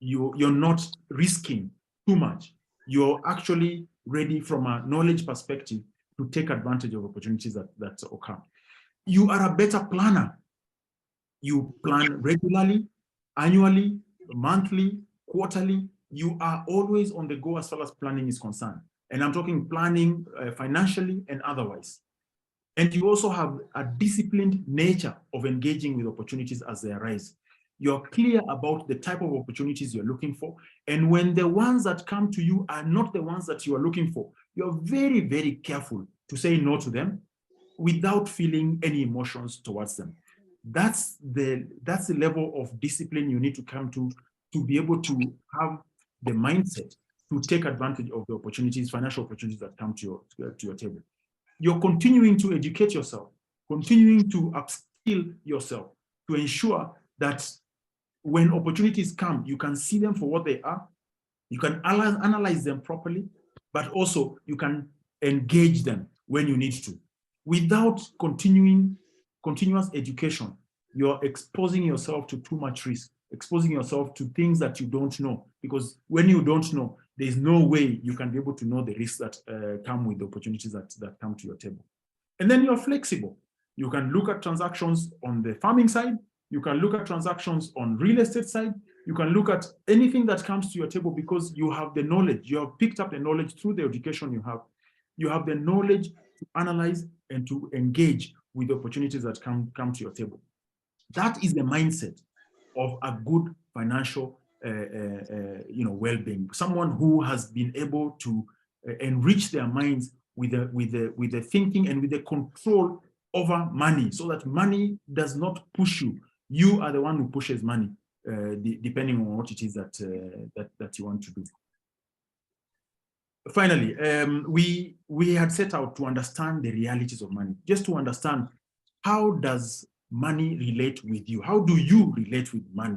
you're not risking too much. You're actually ready from a knowledge perspective to take advantage of opportunities that occur. You are a better planner. You plan regularly, annually, monthly, quarterly. You are always on the go as far as planning is concerned. And I'm talking planning financially and otherwise. And you also have a disciplined nature of engaging with opportunities as they arise. You're clear about the type of opportunities you're looking for. And when the ones that come to you are not the ones that you are looking for, you're very, very careful to say no to them without feeling any emotions towards them. That's the level of discipline you need to come to be able to have the mindset to take advantage of the opportunities, financial opportunities that come to your table. You're continuing to educate yourself, continuing to upskill yourself to ensure that when opportunities come, you can see them for what they are, you can analyze them properly, but also you can engage them when you need to. Without continuous education, you're exposing yourself to too much risk, exposing yourself to things that you don't know, because when you don't know, there's no way you can be able to know the risks that come with the opportunities that come to your table. And then you're flexible. You can look at transactions on the farming side, you can look at transactions on real estate side, you can look at anything that comes to your table because you have the knowledge, you have picked up the knowledge through the education you have. You have the knowledge to analyze and to engage with the opportunities that come to your table. That is the mindset of a good financial well-being. Someone who has been able to enrich their minds with the thinking and with the control over money, so that money does not push you. You are the one who pushes money, depending on what it is that you want to do. Finally, we had set out to understand the realities of money, just to understand how does money relate with you? How do you relate with money?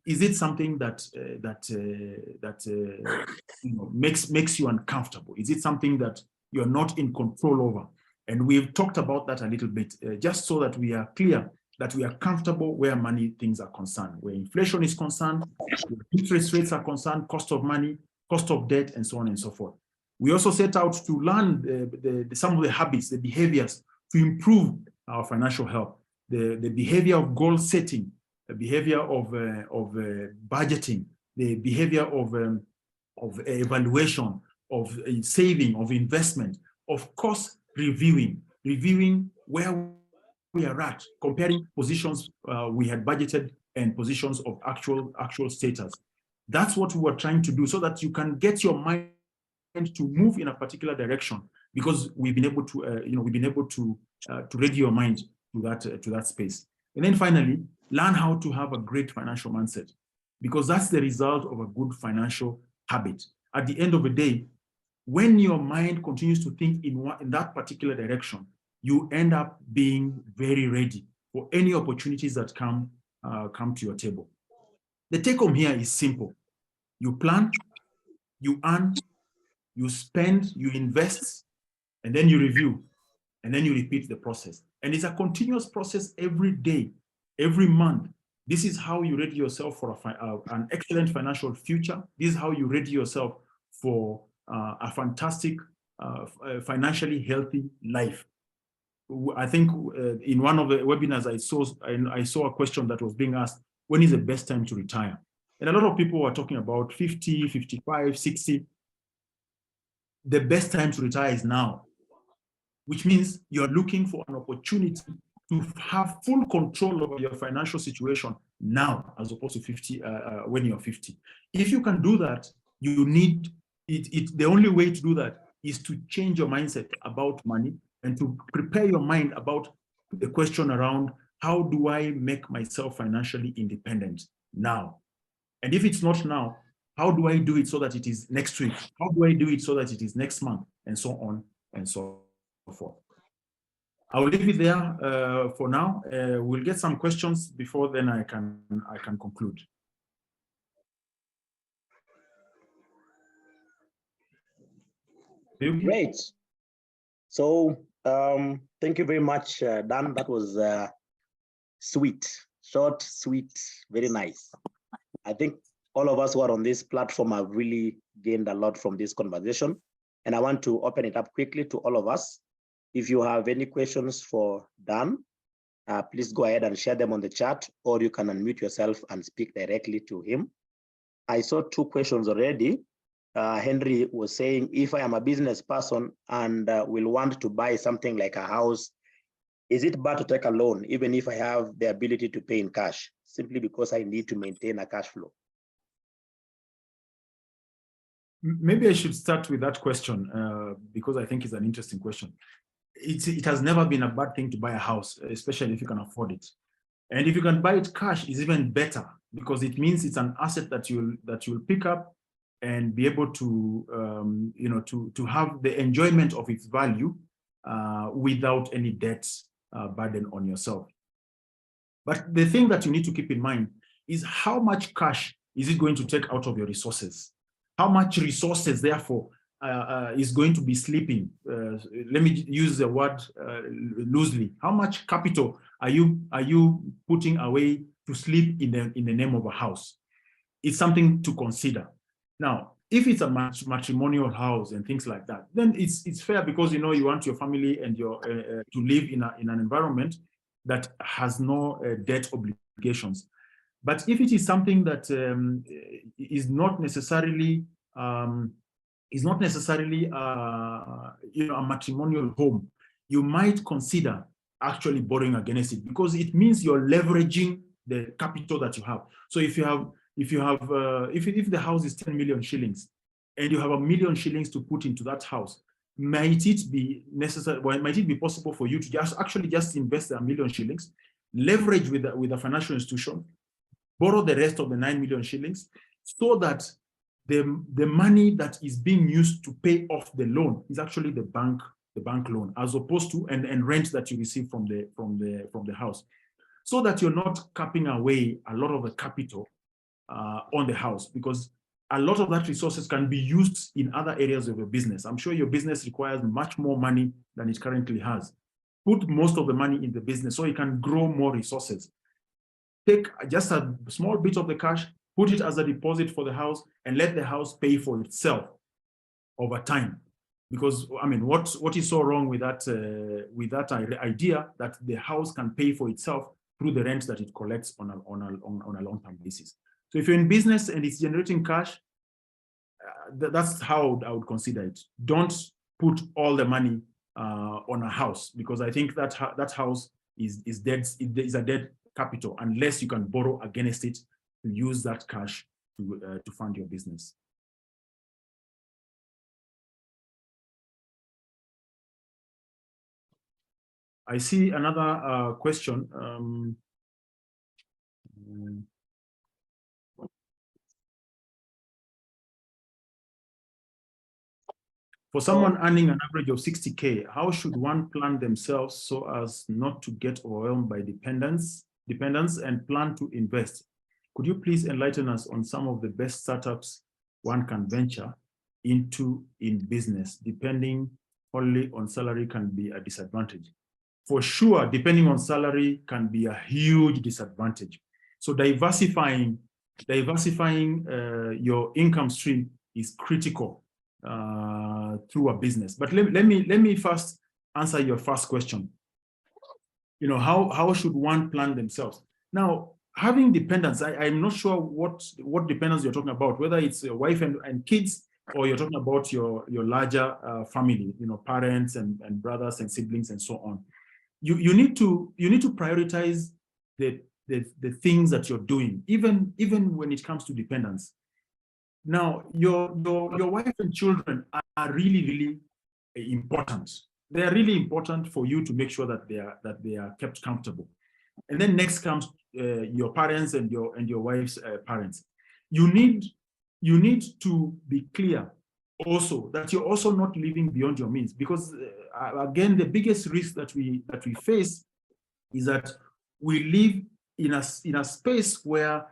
Is it something that makes you uncomfortable? Is it something that you're not in control over? And we've talked about that a little bit, just so that we are clear that we are comfortable where money things are concerned, where inflation is concerned, where interest rates are concerned, cost of money, cost of debt, and so on and so forth. We also set out to learn some of the habits, the behaviors to improve our financial health, the behavior of goal setting, the behavior of budgeting, the behavior of evaluation, of saving, of investment, of course, reviewing where we are at, comparing positions we had budgeted and positions of actual status. That's what we were trying to do, so that you can get your mind to move in a particular direction, because we've been able to ready your mind to that space. And then finally, learn how to have a great financial mindset, because that's the result of a good financial habit. At the end of the day, when your mind continues to think in that particular direction, you end up being very ready for any opportunities that come to your table. The take home here is simple. You plan, you earn, you spend, you invest, and then you review, and then you repeat the process. And it's a continuous process every day, every month. This is how you ready yourself for an excellent financial future. This is how you ready yourself for a fantastic, financially healthy life. I think in one of the webinars I saw a question that was being asked, when is the best time to retire? And a lot of people were talking about 50, 55, 60. The best time to retire is now, which means you're looking for an opportunity to have full control over your financial situation now, as opposed to 50 when you're 50. If you can do that, you need it. The only way to do that is to change your mindset about money and to prepare your mind about the question around, how do I make myself financially independent now? And if it's not now, how do I do it so that it is next week? How do I do it so that it is next month? And so on and so forth. I'll leave it there for now. We'll get some questions before then I can conclude. Great. So thank you very much, Dan. That was sweet, short, sweet, very nice. I think all of us who are on this platform have really gained a lot from this conversation. And I want to open it up quickly to all of us. If you have any questions for Dan, please go ahead and share them on the chat, or you can unmute yourself and speak directly to him. I saw 2 questions already. Henry was saying, if I am a business person and will want to buy something like a house, is it bad to take a loan, even if I have the ability to pay in cash, simply because I need to maintain a cash flow? Maybe I should start with that question because I think it's an interesting question. It has never been a bad thing to buy a house, especially if you can afford it. And if you can buy it cash, it's even better, because it means it's an asset that you'll pick up and be able to to have the enjoyment of its value without any debt burden on yourself. But the thing that you need to keep in mind is, how much cash is it going to take out of your resources? How much resources, therefore, is going to be sleeping? Let me use the word loosely. How much capital are you putting away to sleep in the name of a house? It's something to consider. Now, if it's a matrimonial house and things like that, then it's fair, because you want your family and your to live in an environment that has no debt obligations. But if it is something that is not necessarily a matrimonial home, you might consider actually borrowing against it, because it means you're leveraging the capital that you have. So if the house is 10 million shillings and you have 1 million shillings to put into that house, might it be necessary? Well, might it be possible for you to just invest 1 million shillings, leverage with a financial institution, borrow the rest of the 9 million shillings, so that the money that is being used to pay off the loan is actually the bank loan, as opposed to and rent that you receive from the house, so that you're not capping away a lot of the capital on the house, because a lot of that resources can be used in other areas of your business. I'm sure your business requires much more money than it currently has. Put most of the money in the business so you can grow more resources. Take just a small bit of the cash, put it as a deposit for the house, and let the house pay for itself over time. Because I mean, what is so wrong with that idea that the house can pay for itself through the rent that it collects on a long-term basis? So if you're in business and it's generating cash, that's how I would consider it. Don't put all the money on a house, because I think that house is dead. It is a dead capital unless you can borrow against it to use that cash to fund your business. I see another question. For someone earning an average of 60K, how should one plan themselves so as not to get overwhelmed by dependence and plan to invest? Could you please enlighten us on some of the best startups one can venture into in business? Depending only on salary can be a disadvantage. For sure, depending on salary can be a huge disadvantage. So diversifying your income stream is critical through a business. But let me first answer your first question. You know, how should one plan themselves? Now, having dependents, I'm not sure what dependents you're talking about, whether it's your wife and kids, or you're talking about your larger family, you know, parents and brothers and siblings and so on. You need to prioritize the things that you're doing, even when it comes to dependence. Now, your wife and children are really important. They are really important for you to make sure that they are kept comfortable. And then next comes your parents and your wife's parents. You need to be clear also that you're also not living beyond your means, because again, the biggest risk that we face is that we live in a space where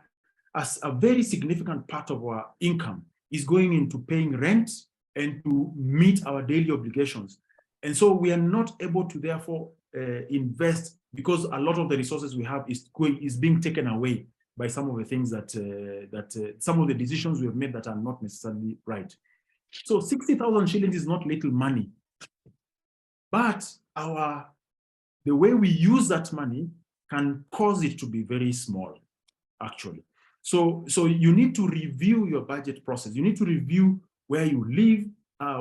as a very significant part of our income is going into paying rent and to meet our daily obligations. And so we are not able to therefore invest, because a lot of the resources we have is being taken away by some of the things that some of the decisions we have made that are not necessarily right. So 60,000 shillings is not little money, but the way we use that money can cause it to be very small, actually. So you need to review your budget process. You need to review where you live,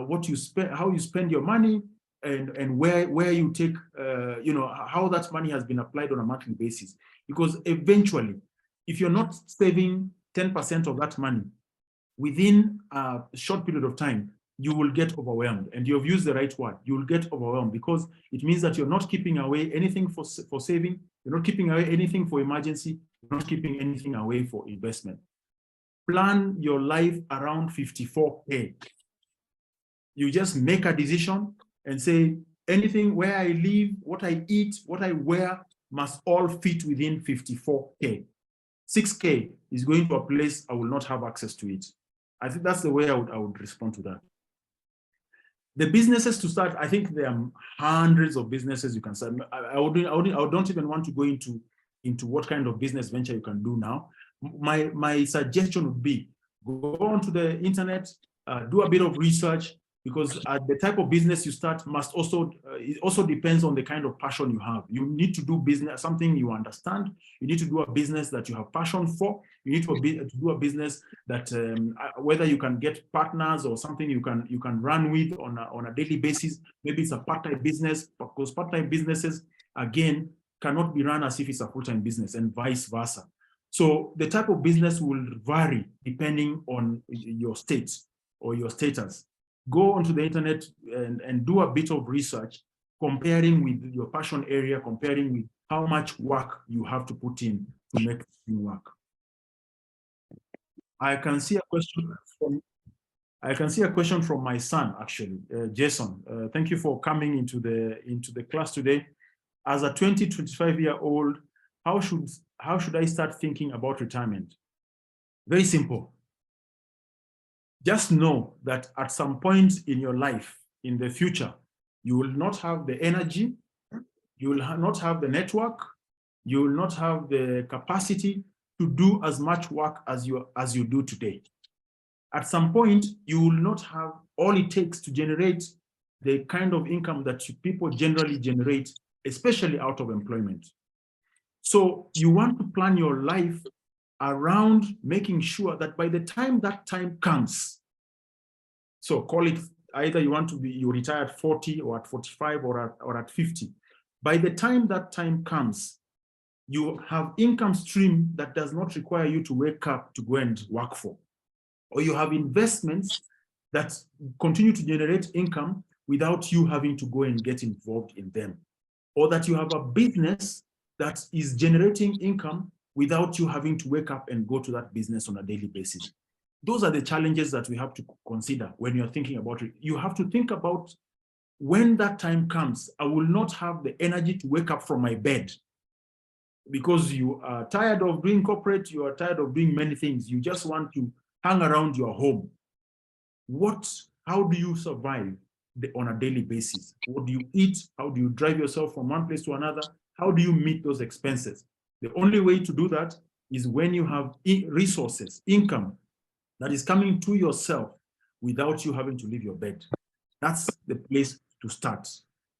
what you spend, how you spend your money, and where you take, you know, how that money has been applied on a monthly basis. Because eventually, if you're not saving 10% of that money within a short period of time, you will get overwhelmed. And you've used the right word. You will get overwhelmed, because it means that you're not keeping away anything for saving. You're not keeping away anything for emergency. You're not keeping anything away for investment. Plan your life around 54K. You just make a decision and say, anything where I live, what I eat, what I wear must all fit within 54K. 6K is going to a place I will not have access to it. I think that's the way I would respond to that. The businesses to start, I think there are hundreds of businesses you can start. I don't even want to go into what kind of business venture you can do now. My suggestion would be, go onto the internet, do a bit of research, because the type of business you start must also, it also depends on the kind of passion you have. You need to do business, something you understand. You need to do a business that you have passion for. You need to do a business that whether you can get partners or something you can run with on a daily basis. Maybe it's a part-time business, because part-time businesses, again, cannot be run as if it's a full-time business, and vice versa. So the type of business will vary depending on your state or your status. Go onto the internet and do a bit of research, comparing with your passion area, comparing with how much work you have to put in to make it work. I can see a question from my son, actually, Jason. Thank you for coming into the class today. As a 25-year-old, how should I start thinking about retirement? Very simple. Just know that at some point in your life, in the future, you will not have the energy, you will not have the network, you will not have the capacity to do as much work as you do today. At some point, you will not have all it takes to generate the kind of income that people generally generate, especially out of employment. So you want to plan your life around making sure that by the time that time comes, so call it either you retire at 40 or at 45 or at 50. By the time that time comes, you have income stream that does not require you to wake up to go and work for. Or you have investments that continue to generate income without you having to go and get involved in them. Or that you have a business that is generating income without you having to wake up and go to that business on a daily basis. those are the challenges that we have to consider when you're thinking about it. You have to think about when that time comes, I will not have the energy to wake up from my bed because you are tired of doing corporate, you are tired of doing many things. You just want to hang around your home. How do you survive on a daily basis? What do you eat? How do you drive yourself from one place to another? How do you meet those expenses? The only way to do that is when you have resources, income that is coming to yourself without you having to leave your bed. That's the place to start.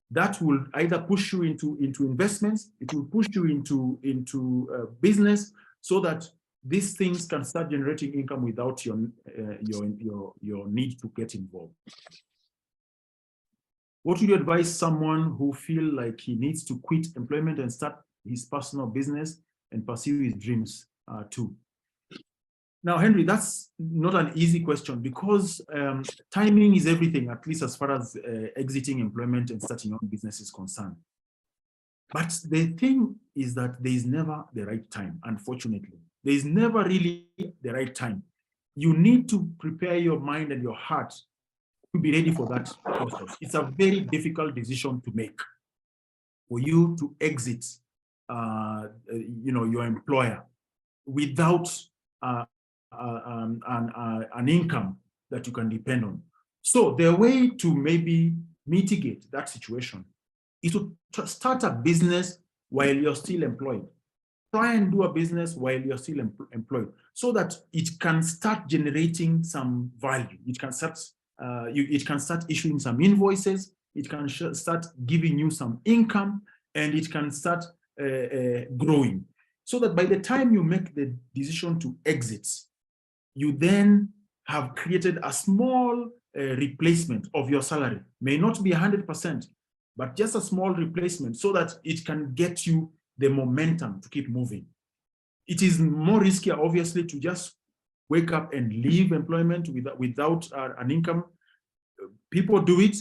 That will either push you into investments, it will push you into business, so that these things can start generating income without your need to get involved. What would you advise someone who feels like he needs to quit employment and start his personal business and pursue his dreams too? Now, Henry, that's not an easy question because timing is everything, at least as far as exiting employment and starting your own business is concerned. But the thing is that there is never the right time, unfortunately. There is never really the right time. You need to prepare your mind and your heart to be ready for that process. It's a very difficult decision to make for you to exit your employer without an income that you can depend on. So the way to maybe mitigate that situation is to start a business while you're still employed. Try and do a business while you're still employed, so that it can start generating some value. It can start, it can start issuing some invoices. It can start giving you some income, and it can start growing. So that by the time you make the decision to exit, you then have created a small replacement of your salary. May not be 100%, but just a small replacement, so that it can get you the momentum to keep moving. It is more riskier, obviously, to just wake up and leave employment without an income. People do it.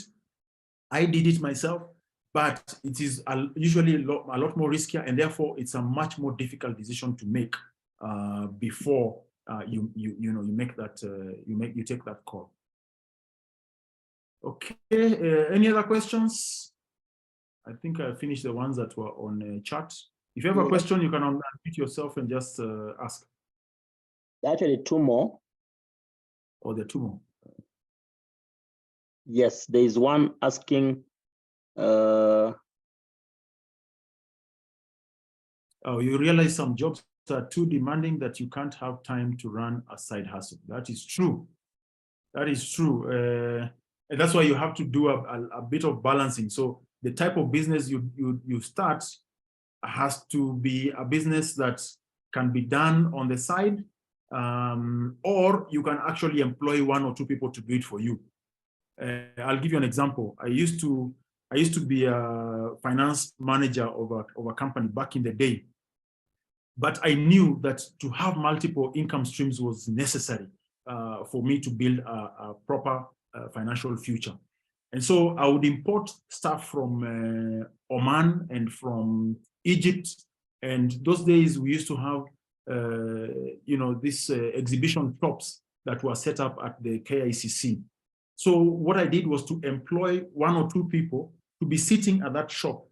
I did it myself, but it is usually a lot more riskier, and therefore it's a much more difficult decision to make before you make that you take that call. Okay. Any other questions? I think I finished the ones that were on chat. If you have a question, you can unmute yourself and just ask. Actually, two more. Oh, there are two more. Yes, there is one asking. Oh, you realize some jobs are too demanding that you can't have time to run a side hustle. That is true. That is true. And that's why you have to do a bit of balancing. So the type of business you start has to be a business that can be done on the side, or you can actually employ one or two people to do it for you. I'll give you an example. I used to be a finance manager of a company back in the day, but I knew that to have multiple income streams was necessary for me to build a proper financial future. And so I would import stuff from Oman and from Egypt. And those days we used to have, these exhibition shops that were set up at the KICC. So what I did was to employ one or two people to be sitting at that shop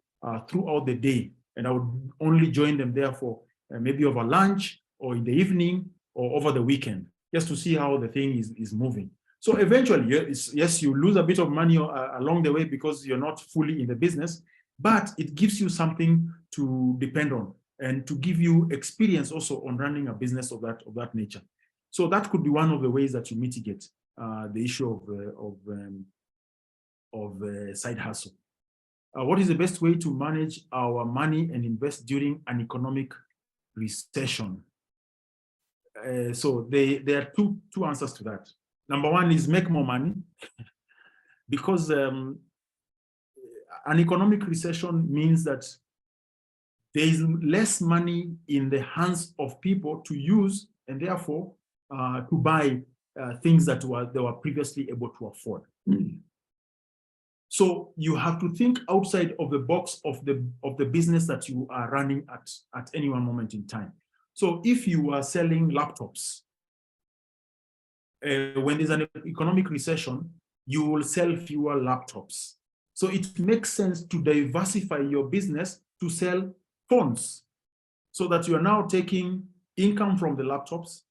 throughout the day. And I would only join them there for maybe over lunch or in the evening or over the weekend, just to see how the thing is moving. So eventually, yes, you lose a bit of money along the way because you're not fully in the business, but it gives you something to depend on and to give you experience also on running a business of that nature. So that could be one of the ways that you mitigate the issue of side hustle. What is the best way to manage our money and invest during an economic recession? So there are two answers to that. Number one is make more money, because an economic recession means that there is less money in the hands of people to use, and therefore to buy things that they were previously able to afford. So you have to think outside of the box of the business that you are running at any one moment in time. So if you are selling laptops, when there's an economic recession, you will sell fewer laptops. So it makes sense to diversify your business to sell phones, so that you are now taking income from the laptops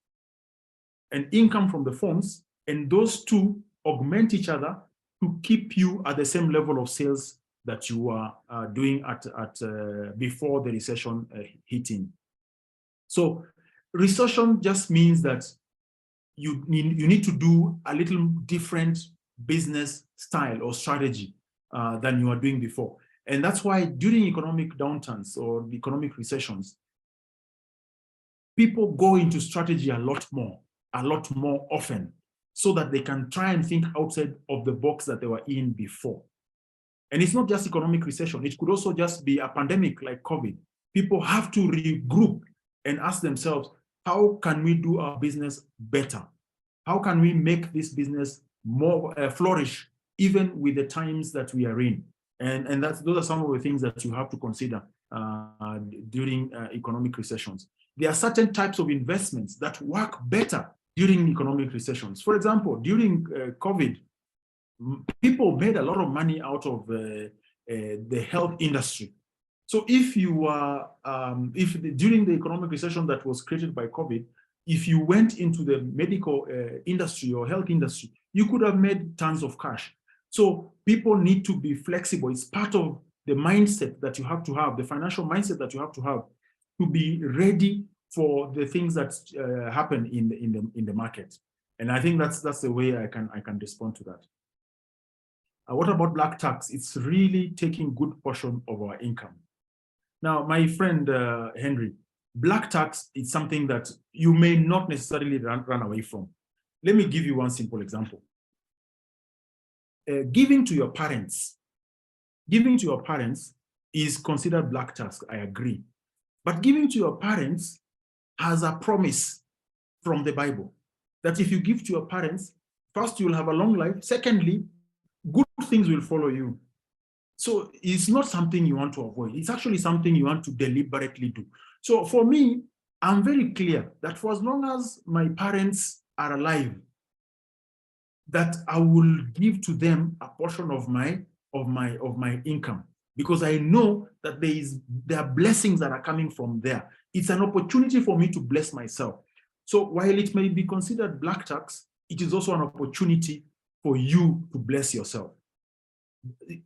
and income from the phones, and those two augment each other to keep you at the same level of sales that you are doing at before the recession hitting. So recession just means that you need to do a little different business style or strategy than you are doing before. And that's why during economic downturns or economic recessions, people go into strategy a lot more often, so that they can try and think outside of the box that they were in before. And it's not just economic recession, it could also just be a pandemic like COVID. People have to regroup and ask themselves, how can we do our business better? How can we make this business more flourish, even with the times that we are in? And those are some of the things that you have to consider during economic recessions. There are certain types of investments that work better during economic recessions. For example, during COVID, people made a lot of money out of the health industry. So if you are, during the economic recession that was created by COVID, if you went into the medical industry or health industry, you could have made tons of cash. So people need to be flexible. It's part of the mindset that you have to have, the financial mindset that you have to be ready for the things that happen in the market. And I think that's the way I can respond to that. What about black tax? It's really taking good portion of our income. Now, my friend Henry, black tax is something that you may not necessarily run away from. Let me give you one simple example. Giving to your parents is considered black tax, I agree. But giving to your parents has a promise from the Bible that if you give to your parents, first, you'll have a long life. Secondly, good things will follow you. So it's not something you want to avoid. It's actually something you want to deliberately do. So for me, I'm very clear that for as long as my parents are alive, that I will give to them a portion of my income, because I know that there are blessings that are coming from there. It's an opportunity for me to bless myself. So while it may be considered black tax, it is also an opportunity for you to bless yourself.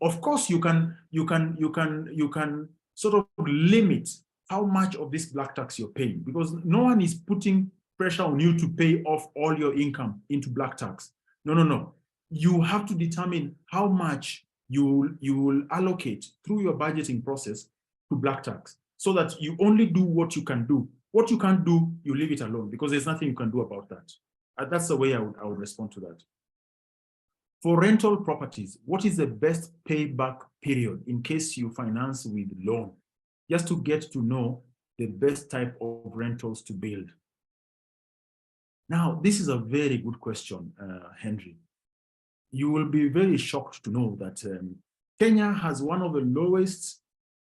Of course, you can sort of limit how much of this black tax you're paying, because no one is putting pressure on you to pay off all your income into black tax. No. You have to determine how much you will allocate through your budgeting process to black tax, so that you only do what you can do. What you can't do, you leave it alone, because there's nothing you can do about that. That's the way I would respond to that. For rental properties, what is the best payback period in case you finance with loan? Just to get to know the best type of rentals to build. Now, this is a very good question, Henry. You will be very shocked to know that Kenya has one of the lowest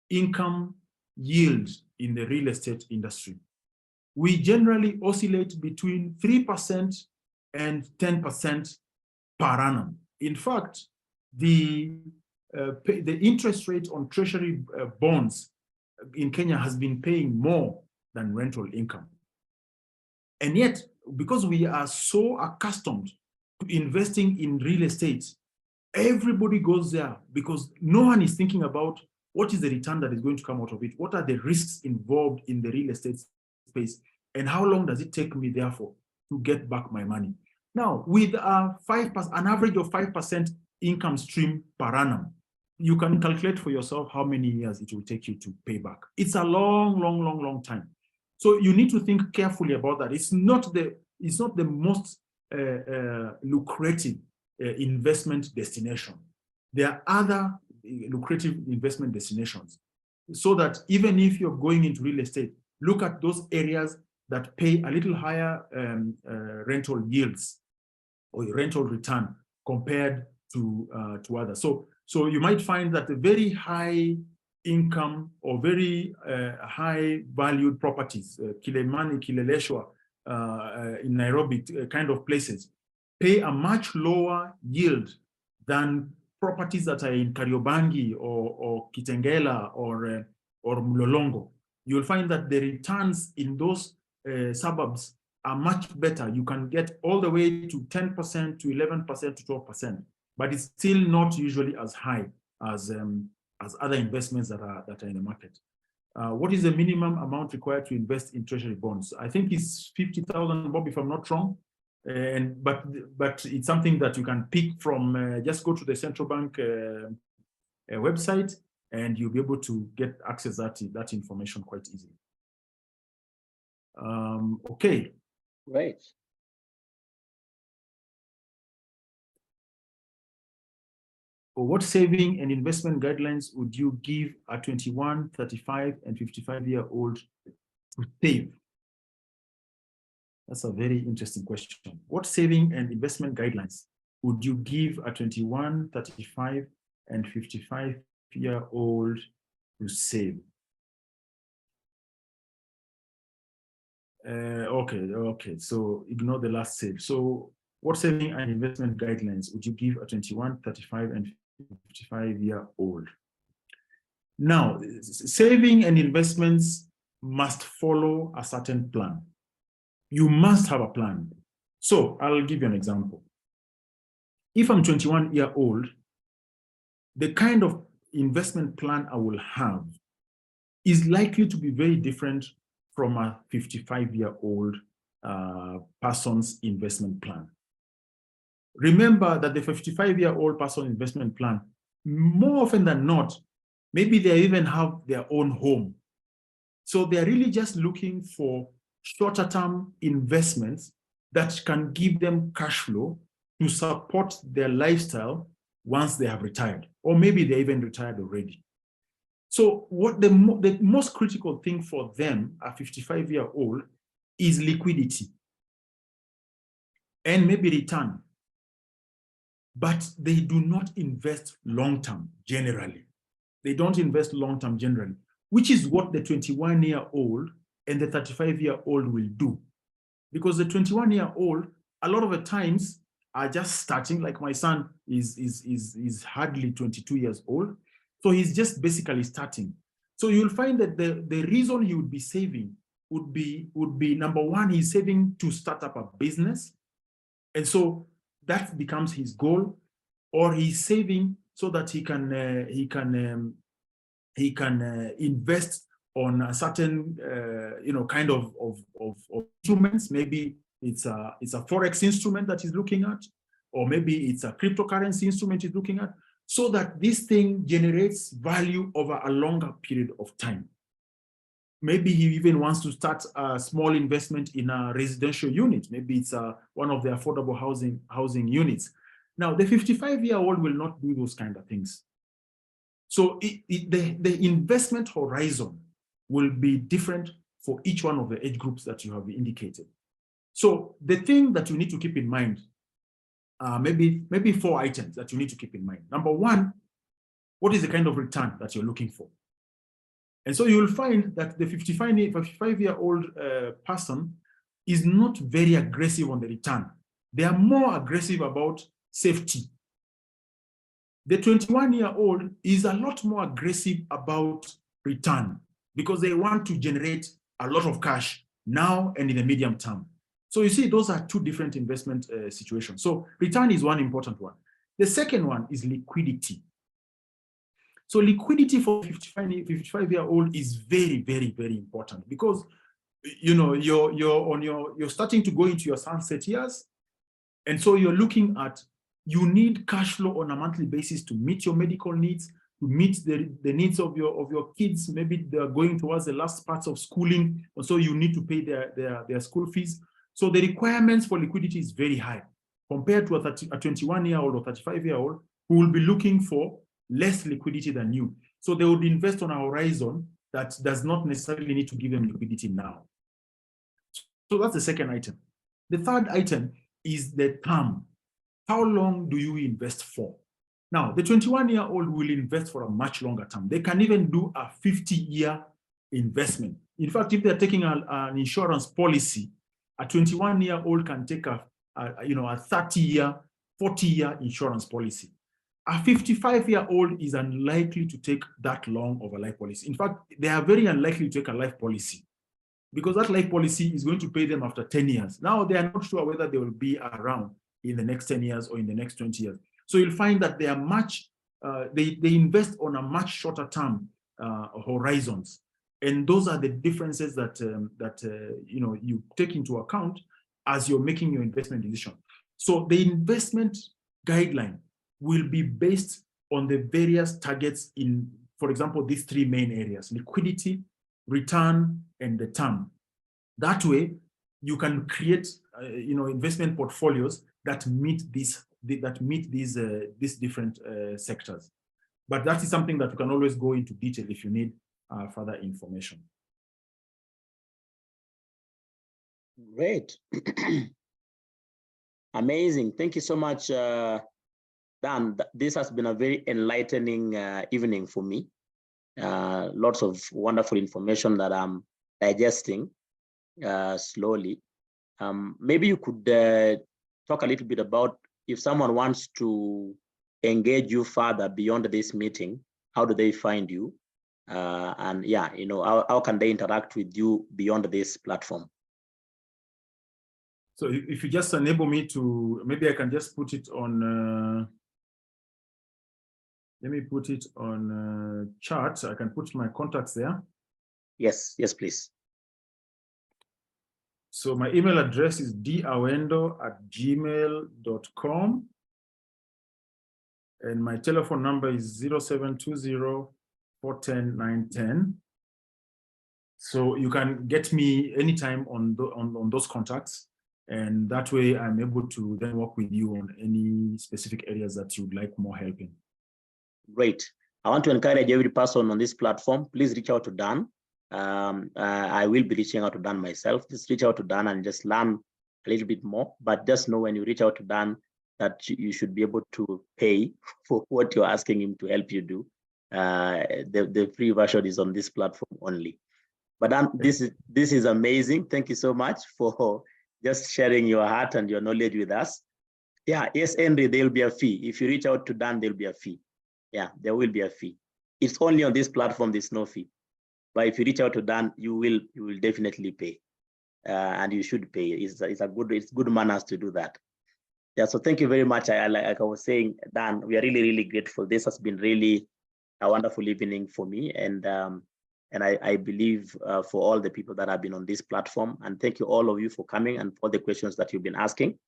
income yields in the real estate industry. We generally oscillate between 3% and 10% per annum. In fact, the interest rate on treasury bonds in Kenya has been paying more than rental income. And yet, because we are so accustomed to investing in real estate, everybody goes there because no one is thinking about what is the return that is going to come out of it, what are the risks involved in the real estate space, and how long does it take me, therefore, to get back my money. Now, with an average of 5% income stream per annum, you can calculate for yourself how many years it will take you to pay back. It's a long time. So you need to think carefully about that. It's not the most lucrative investment destination. There are other lucrative investment destinations, so that even if you're going into real estate, look at those areas that pay a little higher rental yields or rental return compared to others. So you might find that the very high income or very high valued properties, Kilimani, Kileleshwa, in Nairobi kind of places, pay a much lower yield than properties that are in Kariobangi or Kitengela or Mlolongo. You'll find that the returns in those suburbs are much better. You can get all the way to 10% to 11% to 12%, but it's still not usually as high as other investments that are in the market. What is the minimum amount required to invest in treasury bonds? I think it's 50,000, Bob, if I'm not wrong. But it's something that you can pick from. Just go to the central bank website, and you'll be able to get access to that information quite easily. Okay. Right. What saving and investment guidelines would you give a 21, 35, and 55-year-old to save? That's a very interesting question. What saving and investment guidelines would you give a 21, 35, and 55-year-old to save? Okay, so ignore the last save. So what saving and investment guidelines would you give a 21, 35, and 55-year-old? Now, saving and investments must follow a certain plan. You must have a plan. So I'll give you an example. If I'm 21-year-old, the kind of investment plan I will have is likely to be very different from a 55-year-old person's investment plan. Remember that the 55-year-old person investment plan, more often than not, maybe they even have their own home. So they're really just looking for shorter-term investments that can give them cash flow to support their lifestyle once they have retired, or maybe they even retired already. So what the most critical thing for them, a 55-year-old, is liquidity and maybe return. But they do not invest long-term generally. They don't invest long-term generally, which is what the 21-year-old and the 35-year-old will do. Because the 21-year-old, a lot of the times, are just starting, like my son is hardly 22 years old. So he's just basically starting. So you'll find that the reason he would be saving would be number one, he's saving to start up a business. And so that becomes his goal, or he's saving so that he can invest on a certain kind of instruments. Maybe it's a forex instrument that he's looking at, or maybe it's a cryptocurrency instrument he's looking at, so that this thing generates value over a longer period of time. Maybe he even wants to start a small investment in a residential unit. Maybe it's one of the affordable housing units. Now, the 55-year-old will not do those kind of things. So the investment horizon will be different for each one of the age groups that you have indicated. So the thing that you need to keep in mind, maybe 4 items that you need to keep in mind. Number one, what is the kind of return that you're looking for? And so you will find that the 55-year-old person is not very aggressive on the return. They are more aggressive about safety. The 21-year-old is a lot more aggressive about return because they want to generate a lot of cash now and in the medium term. So you see, those are two different investment situations. So return is one important one. The second one is liquidity. So liquidity for 55-year-old is very, very, very important because you're starting to go into your sunset years, and so you're looking at, you need cash flow on a monthly basis to meet your medical needs, to meet the needs of your kids. Maybe they're going towards the last parts of schooling, and so you need to pay their school fees. So the requirements for liquidity is very high compared to a 21-year-old or 35-year-old who will be looking for less liquidity than you. So they would invest on a horizon that does not necessarily need to give them liquidity now. So that's the second item. The third item is the term. How long do you invest for? Now, the 21-year-old will invest for a much longer term. They can even do a 50-year investment. In fact, if they're taking an insurance policy, a 21-year-old can take a a 30-year, 40-year insurance policy. A 55-year-old is unlikely to take that long of a life policy. In fact, they are very unlikely to take a life policy because that life policy is going to pay them after 10 years. Now, they are not sure whether they will be around in the next 10 years or in the next 20 years. So you'll find that they are much, they invest on a much shorter term horizons. And those are the differences that, you take into account as you're making your investment decision. So the investment guideline will be based on the various targets in, for example, these three main areas: liquidity, return, and the term. That way, you can create, investment portfolios that meet these different sectors. But that is something that you can always go into detail if you need further information. Great. Amazing. Thank you so much, Dan. This has been a very enlightening evening for me. Lots of wonderful information that I'm digesting slowly. Maybe you could talk a little bit about if someone wants to engage you further beyond this meeting, how do they find you? And yeah, how can they interact with you beyond this platform? So if you just enable me to, maybe I can just put it on, let me put it on chat. I can put my contacts there. Yes, please. So my email address is dawendo@gmail.com. And my telephone number is 0720-410-910. So you can get me anytime on those contacts. And that way I'm able to then work with you on any specific areas that you'd like more help in. Great. I want to encourage every person on this platform, please reach out to Dan. I will be reaching out to Dan myself. Just reach out to Dan and just learn a little bit more. But just know when you reach out to Dan that you should be able to pay for what you're asking him to help you do. The free version is on this platform only. But Dan, this is amazing. Thank you so much for just sharing your heart and your knowledge with us. Yeah, yes, Henry, there will be a fee. If you reach out to Dan, there will be a fee. Yeah, there will be a fee. It's only on this platform, there's no fee. But if you reach out to Dan, you will definitely pay. And you should pay. It's good manners to do that. Yeah, so thank you very much. Like I was saying, Dan, we are really, really grateful. This has been really a wonderful evening for me. And I believe for all the people that have been on this platform. And thank you all of you for coming and for the questions that you've been asking.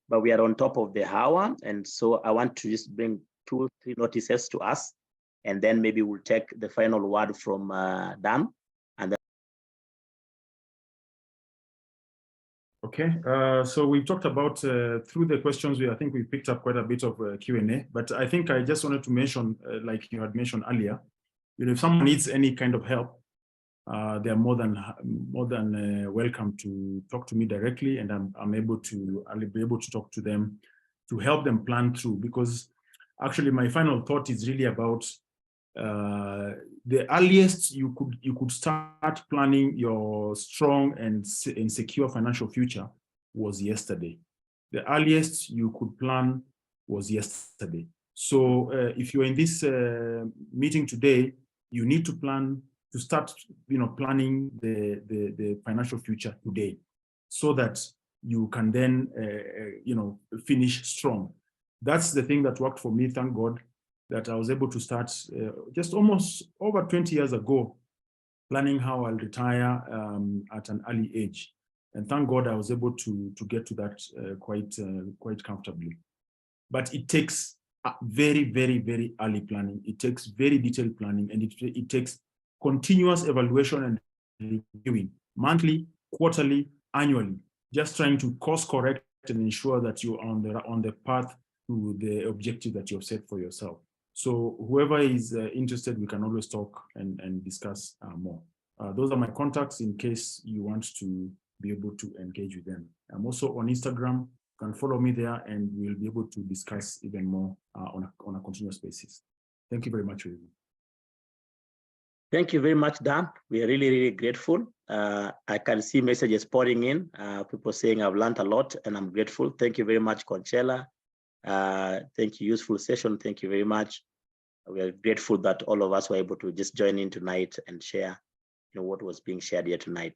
But we are on top of the hour. And so I want to just bring 2 or 3 notices to us. And then maybe we'll take the final word from Dan. And then okay, so we talked about through the questions, I think we picked up quite a bit of Q&A, but I think I just wanted to mention, like you had mentioned earlier, if someone needs any kind of help, they're more than welcome to talk to me directly, and I'll be able to talk to them to help them plan through, because actually my final thought is really about the earliest you could start planning your strong and secure financial future was yesterday. The earliest you could plan was yesterday. So if you're in this meeting today, you need to plan to start, planning the financial future today, so that you can then, finish strong. That's the thing that worked for me. Thank God that I was able to start just almost over 20 years ago, planning how I'll retire at an early age. And thank God I was able to get to that quite comfortably. But it takes very, very, very early planning. It takes very detailed planning, and it takes continuous evaluation and reviewing, monthly, quarterly, annually, just trying to course correct and ensure that you're on the path to the objective that you've set for yourself. So whoever is interested, we can always talk and discuss more. Those are my contacts in case you want to be able to engage with them. I'm also on Instagram. You can follow me there, and we'll be able to discuss even more on a continuous basis. Thank you very much, Ruby. Thank you very much, Dan. We are really, really grateful. I can see messages pouring in, people saying I've learned a lot and I'm grateful. Thank you very much, Conchella. Thank you, useful session. Thank you very much. We are grateful that all of us were able to just join in tonight and share what was being shared here tonight.